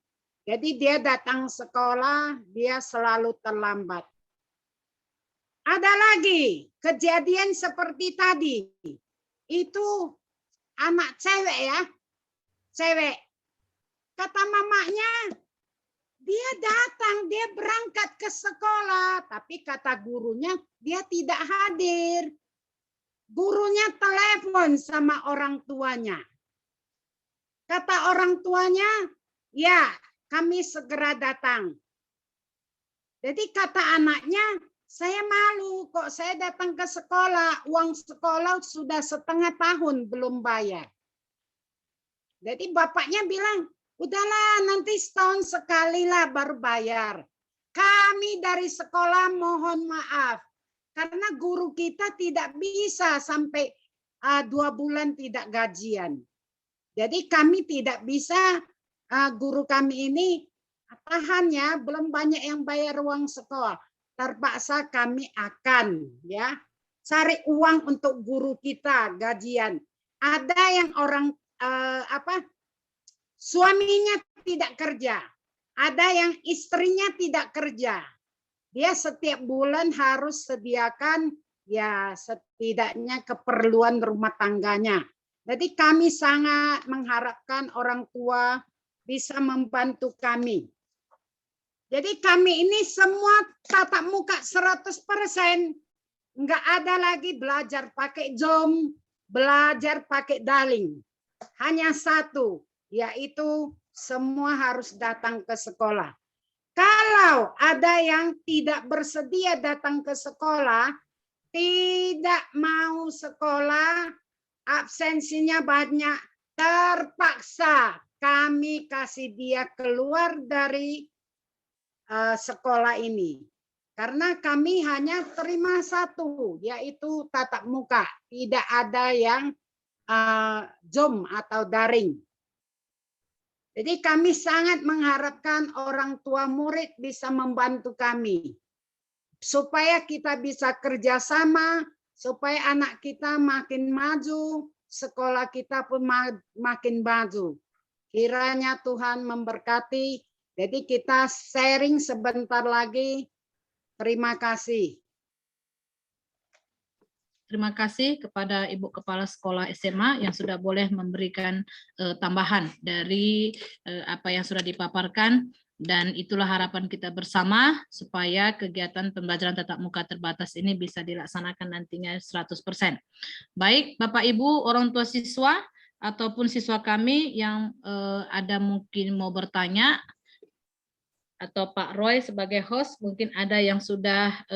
Jadi dia datang sekolah, dia selalu terlambat. Ada lagi kejadian seperti tadi. Itu anak cewek ya. Cewek. Kata mamanya, dia datang, dia berangkat ke sekolah. Tapi kata gurunya, dia tidak hadir. Gurunya telepon sama orang tuanya. Kata orang tuanya, ya kami segera datang. Jadi kata anaknya, saya malu kok saya datang ke sekolah. Uang sekolah sudah setengah tahun belum bayar. Jadi bapaknya bilang, udahlah nanti setahun sekali lah baru bayar. Kami dari sekolah mohon maaf. Karena guru kita tidak bisa sampai 2 bulan tidak gajian. Jadi kami tidak bisa, guru kami ini tahan ya, belum banyak yang bayar uang sekolah. Terpaksa kami akan ya cari uang untuk guru kita gajian. Ada yang orang suaminya tidak kerja, ada yang istrinya tidak kerja. Dia setiap bulan harus sediakan ya setidaknya keperluan rumah tangganya. Jadi kami sangat mengharapkan orang tua bisa membantu kami. Jadi kami ini semua tatap muka 100%. Enggak ada lagi belajar pakai Zoom, belajar pakai daring. Hanya satu, yaitu semua harus datang ke sekolah. Kalau ada yang tidak bersedia datang ke sekolah, tidak mau sekolah, absensinya banyak, terpaksa kami kasih dia keluar dari sekolah ini. Karena kami hanya terima satu, yaitu tatap muka. Tidak ada yang Zoom atau daring. Jadi kami sangat mengharapkan orang tua murid bisa membantu kami. Supaya kita bisa kerjasama, supaya anak kita makin maju, sekolah kita pun makin maju. Kiranya Tuhan memberkati. Jadi kita sharing sebentar lagi. Terima kasih. Terima kasih kepada Ibu Kepala Sekolah SMA yang sudah boleh memberikan tambahan dari apa yang sudah dipaparkan Dan itulah harapan kita bersama supaya kegiatan pembelajaran tatap muka terbatas ini bisa dilaksanakan nantinya 100%. Baik, Bapak Ibu, orang tua siswa ataupun siswa kami yang ada mungkin mau bertanya, atau Pak Roy sebagai host, mungkin ada yang sudah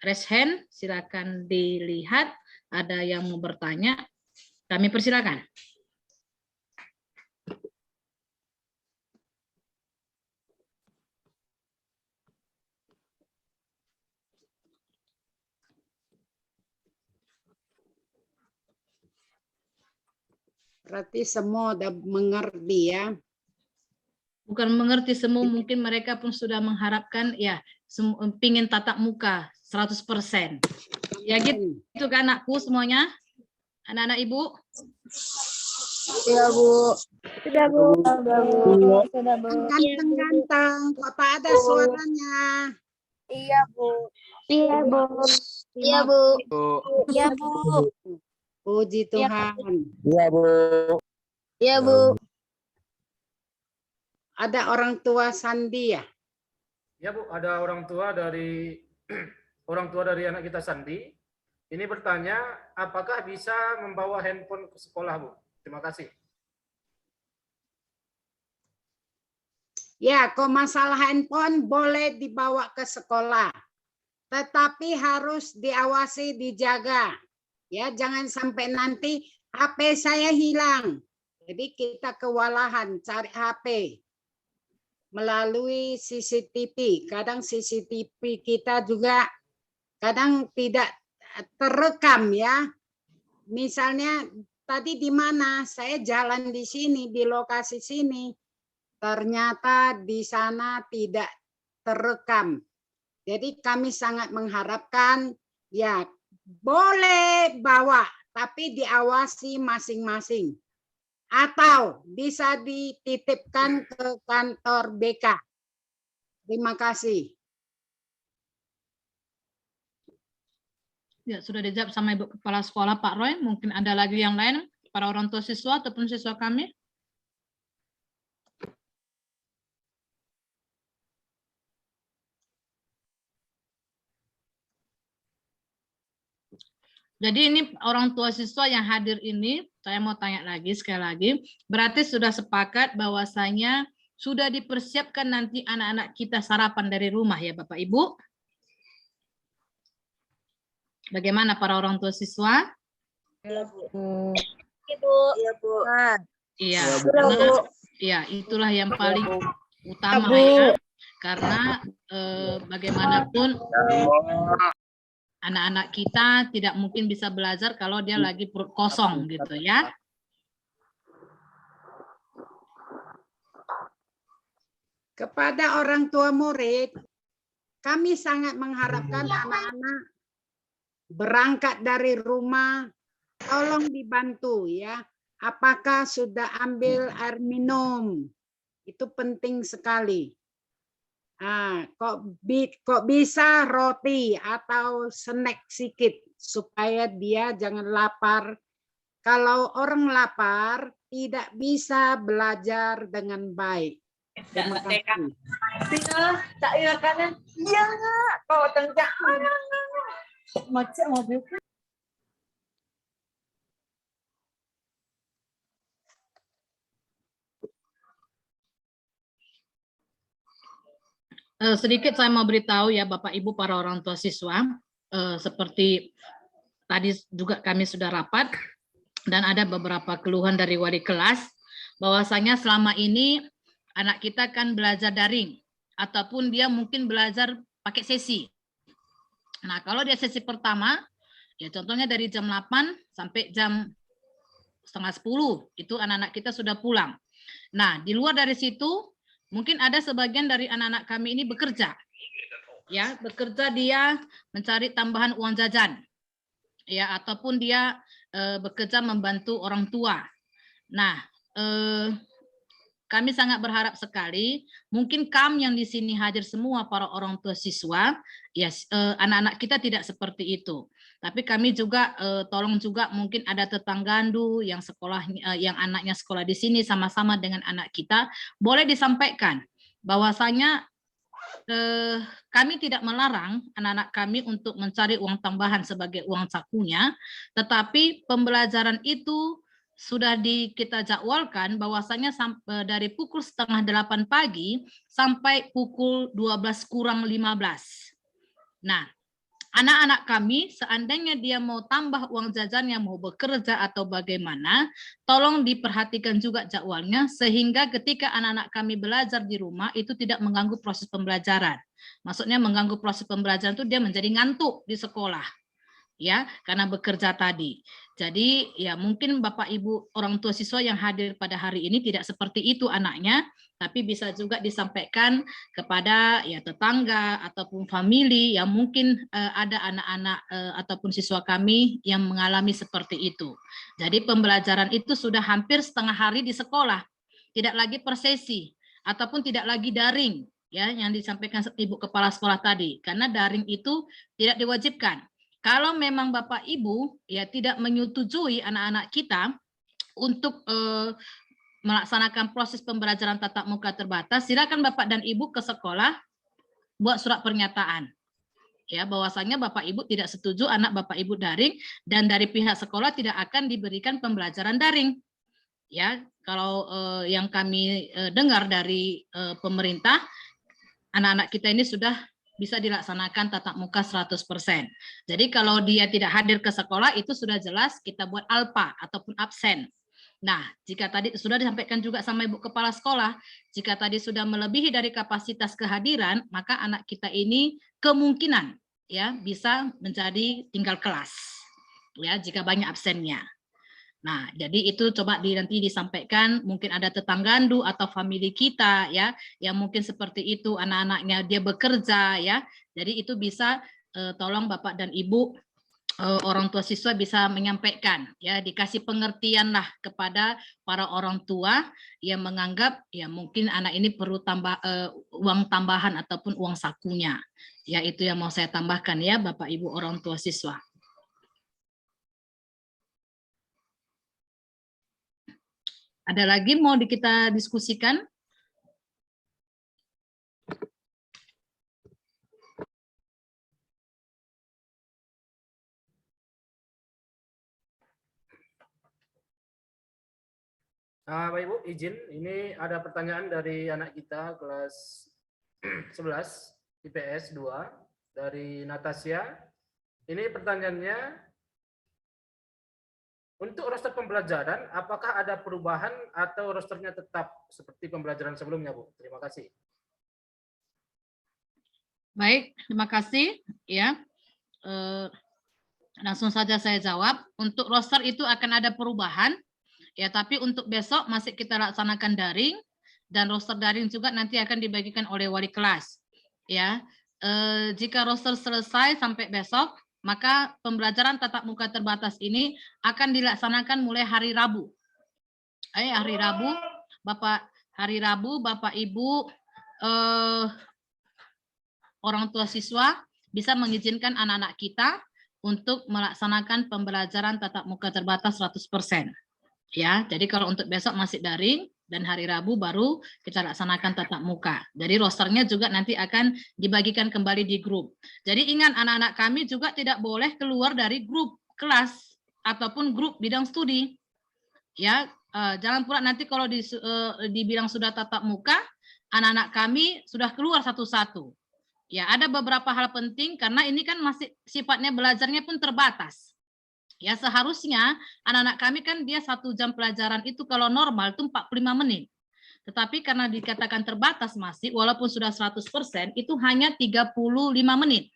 raise hand, silakan dilihat. Ada yang mau bertanya, kami persilakan. Berarti semua udah mengerti ya. Bukan mengerti semua, mungkin mereka pun sudah mengharapkan ya pingin tatap muka 100%. Ya gitu kan anakku semuanya, anak-anak Ibu. Iya, Bu. Sudah, Bu. Sudah, Bu. Sudah, Bu. Ganteng-ganteng, kok tak ada suaranya. Iya, Bu. Iya, Bu. Iya, Bu. Iya, Bu. Puji Tuhan. Iya, Bu. Iya, Bu. Ada orang tua Sandi ya? Ya Bu, ada orang tua dari anak kita Sandi. Ini bertanya, apakah bisa membawa handphone ke sekolah, Bu? Terima kasih. Ya, kok masalah handphone boleh dibawa ke sekolah. Tetapi harus diawasi, dijaga. Ya, jangan sampai nanti HP saya hilang. Jadi kita kewalahan cari HP melalui CCTV. Kadang CCTV kita juga kadang tidak terekam ya. Misalnya tadi di mana saya jalan di sini, di lokasi sini, ternyata di sana tidak terekam. Jadi kami sangat mengharapkan ya boleh bawa, tapi diawasi masing-masing. Atau bisa dititipkan ke kantor BK. Terima kasih. Ya, sudah dijawab sama Ibu Kepala Sekolah Pak Roy. Mungkin ada lagi yang lain, para orang tua siswa ataupun siswa kami. Jadi ini orang tua siswa yang hadir ini, saya mau tanya lagi sekali lagi, berarti sudah sepakat bahwasanya sudah dipersiapkan nanti anak-anak kita sarapan dari rumah ya Bapak Ibu? Bagaimana para orang tua siswa? Iya, Bu. Iya, Bu. Iya, karena ya itulah yang paling utama ya, karena bagaimanapun anak-anak kita tidak mungkin bisa belajar kalau dia lagi perut kosong gitu ya. Kepada orang tua murid, kami sangat mengharapkan anak-anak berangkat dari rumah, tolong dibantu ya. Apakah sudah ambil air minum? Itu penting sekali. Kok bisa roti atau snack sedikit supaya dia jangan lapar. Kalau orang lapar tidak bisa belajar dengan baik. Terima kasih. Tak iya kanan. Iya, kau tengah. Macam mobil. Sedikit saya mau beritahu ya Bapak Ibu para orang tua siswa, seperti tadi juga kami sudah rapat dan ada beberapa keluhan dari wali kelas bahwasanya selama ini anak kita kan belajar daring ataupun dia mungkin belajar pakai sesi. Nah, kalau dia sesi pertama ya contohnya dari jam 8 sampai jam 9:30 itu anak-anak kita sudah pulang. Nah, di luar dari situ mungkin ada sebagian dari anak-anak kami ini bekerja. Ya, bekerja dia mencari tambahan uang jajan. Ya, ataupun dia bekerja membantu orang tua. Nah, kami sangat berharap sekali mungkin yang di sini hadir semua para orang tua siswa, ya anak-anak kita tidak seperti itu. Tapi kami juga tolong juga mungkin ada tetanggandu yang sekolah yang anaknya sekolah di sini sama-sama dengan anak kita, boleh disampaikan bahwasanya kami tidak melarang anak-anak kami untuk mencari uang tambahan sebagai uang sakunya, tetapi pembelajaran itu sudah kita jadwalkan bahwasanya dari pukul 7:30 pagi sampai pukul 12 kurang 15. Nah, anak-anak kami seandainya dia mau tambah uang jajannya, mau bekerja atau bagaimana, tolong diperhatikan juga jadwalnya sehingga ketika anak-anak kami belajar di rumah itu tidak mengganggu proses pembelajaran. Maksudnya mengganggu proses pembelajaran itu dia menjadi ngantuk di sekolah. Ya, karena bekerja tadi. Jadi ya mungkin Bapak Ibu orang tua siswa yang hadir pada hari ini tidak seperti itu anaknya, tapi bisa juga disampaikan kepada ya tetangga ataupun famili yang mungkin ada anak-anak ataupun siswa kami yang mengalami seperti itu. Jadi pembelajaran itu sudah hampir setengah hari di sekolah, tidak lagi per sesi ataupun tidak lagi daring ya yang disampaikan Ibu Kepala Sekolah tadi, karena daring itu tidak diwajibkan. Kalau memang Bapak Ibu ya tidak menyetujui anak-anak kita untuk melaksanakan proses pembelajaran tatap muka terbatas, silakan Bapak dan Ibu ke sekolah buat surat pernyataan. Ya, bahwasanya Bapak Ibu tidak setuju anak Bapak Ibu daring dan dari pihak sekolah tidak akan diberikan pembelajaran daring. Ya, kalau yang kami dengar dari pemerintah, anak-anak kita ini sudah bisa dilaksanakan tatap muka 100%. Jadi kalau dia tidak hadir ke sekolah itu sudah jelas kita buat alpa ataupun absen. Nah, jika tadi sudah disampaikan juga sama Ibu Kepala Sekolah, jika tadi sudah melebihi dari kapasitas kehadiran, maka anak kita ini kemungkinan ya bisa menjadi tinggal kelas. Ya, jika banyak absennya. Nah, jadi itu coba nanti disampaikan, mungkin ada tetanggandu atau famili kita ya, yang mungkin seperti itu anak-anaknya dia bekerja ya. Jadi itu bisa tolong Bapak dan Ibu orang tua siswa bisa menyampaikan ya, dikasih pengertian lah kepada para orang tua yang menganggap ya mungkin anak ini perlu uang tambahan ataupun uang sakunya. Ya itu yang mau saya tambahkan ya Bapak Ibu orang tua siswa. Ada lagi mau kita diskusikan? Bapak Ibu, izin, ini ada pertanyaan dari anak kita kelas 11 IPS 2 dari Natasha. Ini pertanyaannya, untuk roster pembelajaran, apakah ada perubahan atau rosternya tetap seperti pembelajaran sebelumnya, Bu? Terima kasih. Baik, terima kasih. Ya, langsung saja saya jawab. Untuk roster itu akan ada perubahan. Ya, tapi untuk besok masih kita laksanakan daring dan roster daring juga nanti akan dibagikan oleh wali kelas. Ya, jika roster selesai sampai besok, maka pembelajaran tatap muka terbatas ini akan dilaksanakan mulai hari Rabu. Hari Rabu, Bapak Ibu orang tua siswa bisa mengizinkan anak-anak kita untuk melaksanakan pembelajaran tatap muka terbatas 100%. Ya, jadi kalau untuk besok masih daring dan hari Rabu baru kita laksanakan tatap muka. Jadi rosternya juga nanti akan dibagikan kembali di grup. Jadi ingat anak-anak kami juga tidak boleh keluar dari grup kelas ataupun grup bidang studi. Ya, jangan pula nanti kalau dibilang sudah tatap muka, anak-anak kami sudah keluar satu-satu. Ya, ada beberapa hal penting karena ini kan masih sifatnya belajarnya pun terbatas. Ya, seharusnya anak-anak kami kan dia 1 jam pelajaran itu kalau normal itu 45 menit. Tetapi karena dikatakan terbatas masih, walaupun sudah 100%, itu hanya 35 menit.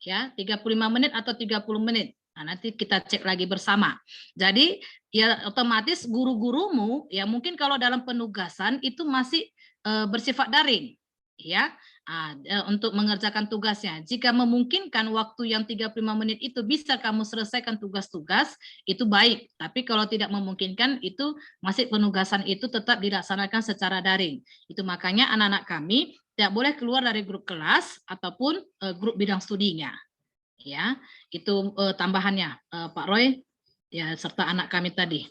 Ya, 35 menit atau 30 menit. Nah, nanti kita cek lagi bersama. Jadi, ya otomatis guru-gurumu, ya mungkin kalau dalam penugasan itu masih bersifat daring. Ya, untuk mengerjakan tugasnya. Jika memungkinkan waktu yang 35 menit itu bisa kamu selesaikan tugas-tugas, itu baik. Tapi kalau tidak memungkinkan, itu masih penugasan itu tetap dilaksanakan secara daring. Itu makanya anak-anak kami tidak boleh keluar dari grup kelas ataupun grup bidang studinya. Ya, itu tambahannya Pak Roy, ya serta anak kami tadi.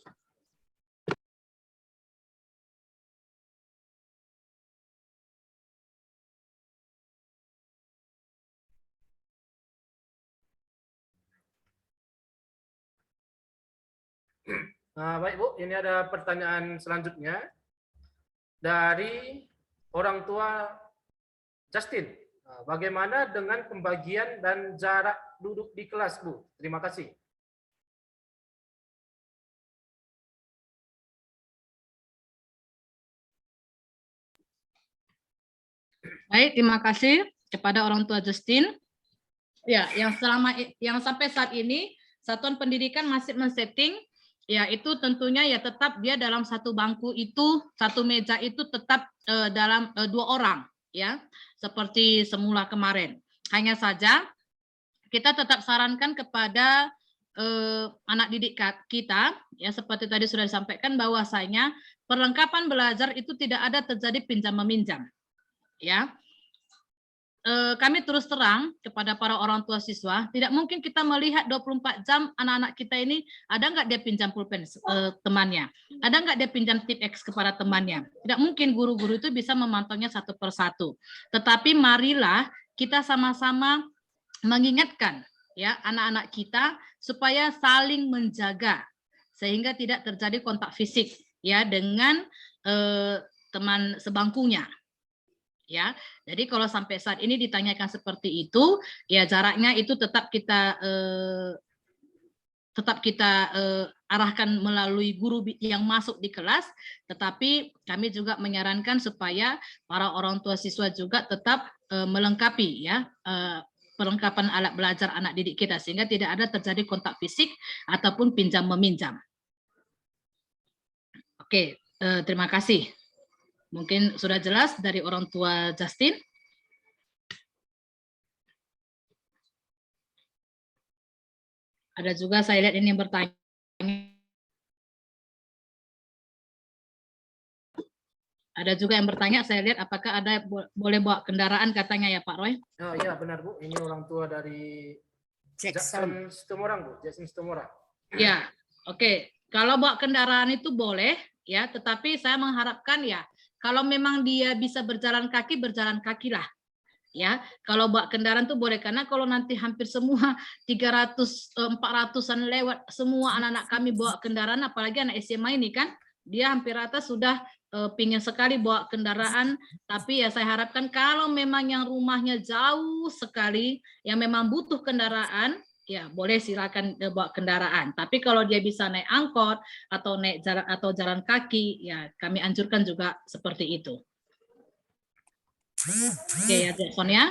Baik Bu, ini ada pertanyaan selanjutnya dari orang tua Justin. Bagaimana dengan pembagian dan jarak duduk di kelas, Bu? Terima kasih. Baik, terima kasih kepada orang tua Justin. Ya, yang sampai saat ini satuan pendidikan masih men-setting, ya itu tentunya ya tetap dia dalam satu bangku itu, satu meja itu tetap dalam 2 orang, ya, seperti semula kemarin. Hanya saja kita tetap sarankan kepada anak didik kita, ya seperti tadi sudah disampaikan bahwasanya perlengkapan belajar itu tidak ada terjadi pinjam meminjam, ya. Kami terus terang kepada para orang tua siswa, tidak mungkin kita melihat 24 jam anak-anak kita ini, ada nggak dia pinjam pulpen temannya, ada nggak dia pinjam tip X kepada temannya. Tidak mungkin guru-guru itu bisa memantaunya satu persatu. Tetapi marilah kita sama-sama mengingatkan ya anak-anak kita supaya saling menjaga sehingga tidak terjadi kontak fisik ya dengan teman sebangkunya. Ya, jadi kalau sampai saat ini ditanyakan seperti itu, ya jaraknya itu tetap kita arahkan melalui guru yang masuk di kelas, tetapi kami juga menyarankan supaya para orang tua siswa juga tetap melengkapi ya perlengkapan alat belajar anak didik kita sehingga tidak ada terjadi kontak fisik ataupun pinjam meminjam. Oke, terima kasih. Mungkin sudah jelas dari orang tua Justin. Ada juga saya lihat ini yang bertanya. Ada juga yang bertanya, saya lihat apakah ada boleh bawa kendaraan katanya ya Pak Roy? Oh iya benar Bu, ini orang tua dari Jackson Situmorang Bu, Jackson Situmorang. Ya, oke. Kalau bawa kendaraan itu boleh ya, tetapi saya mengharapkan ya kalau memang dia bisa berjalan kaki lah. Ya, kalau bawa kendaraan tuh boleh karena kalau nanti hampir semua 300-400-an lewat semua anak-anak kami bawa kendaraan, apalagi anak SMA ini kan, dia hampir rata sudah pingin sekali bawa kendaraan, tapi ya saya harapkan kalau memang yang rumahnya jauh sekali, yang memang butuh kendaraan, ya boleh silakan bawa kendaraan. Tapi kalau dia bisa naik angkot atau naik jalan atau jalan kaki, ya kami anjurkan juga seperti itu. Oke ya Jackson ya.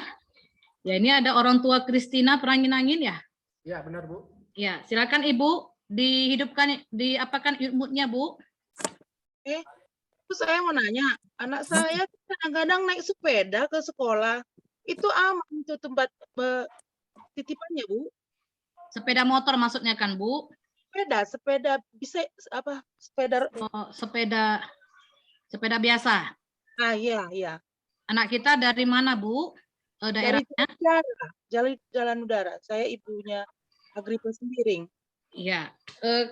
Ya ini ada orang tua Christina Perangin-angin ya. Ya benar Bu. Ya silakan Ibu dihidupkan, diapakan ilmunya Bu. Terus saya mau nanya, anak saya kadang-kadang naik sepeda ke sekolah, itu aman itu tempat titipannya Bu? Sepeda motor maksudnya kan Bu? Sepeda bisa apa? Sepeda biasa. Ah iya. Anak kita dari mana Bu? Daerahnya? Dari jalan udara. Saya ibunya Agripa Sembiring. Iya.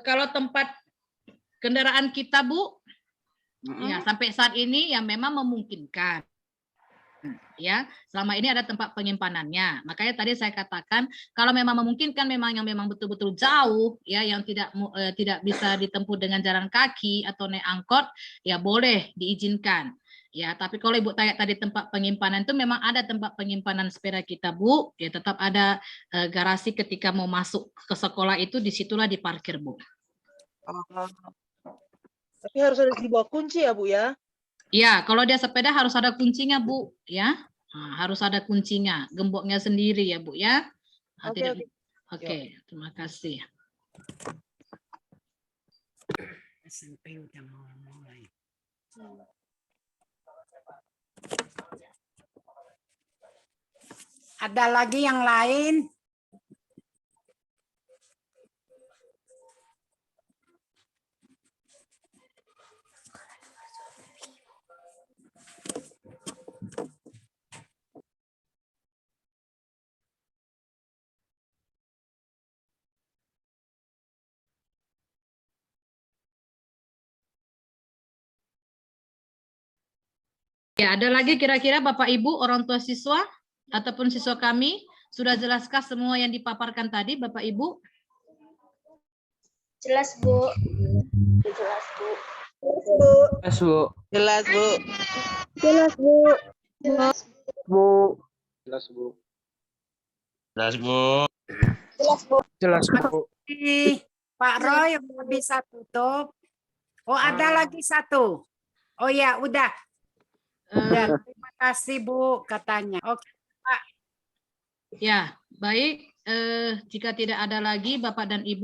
Kalau tempat kendaraan kita Bu, ya sampai saat ini ya memang memungkinkan. Ya, selama ini ada tempat penyimpanannya. Makanya tadi saya katakan kalau memang memungkinkan, memang yang memang betul-betul jauh ya, yang tidak bisa ditempuh dengan jalan kaki atau naik angkot, ya boleh diizinkan. Ya, tapi kalau Ibu tanya tadi tempat penyimpanan itu memang ada tempat penyimpanan sepeda kita Bu, ya tetap ada garasi ketika mau masuk ke sekolah itu disitulah diparkir Bu. Tapi harus ada dibawa kunci ya Bu ya? Ya, kalau dia sepeda harus ada kuncinya Bu, ya. Nah, harus ada kuncinya, gemboknya sendiri ya Bu ya. Nah, Oke, terima kasih. SMP udah mau mulai. Ada lagi yang lain? Ya, ada lagi kira-kira Bapak Ibu orang tua siswa ataupun siswa kami sudah jelaskah semua yang dipaparkan tadi Bapak Ibu? Jelas Bu. Jelas, Bu. Jelas, Bu. Jelas, Bu. Jelas, Bu. Jelas, Bu. Jelas, Bu. jelas, Bu. Jelas, Bu. Ih, Pak Roy udah bisa tutup. Oh, ada lagi satu. Oh ya, udah. Udah, terima kasih Bu katanya. Oke, Ya, baik. Jika tidak ada lagi Bapak dan Ibu,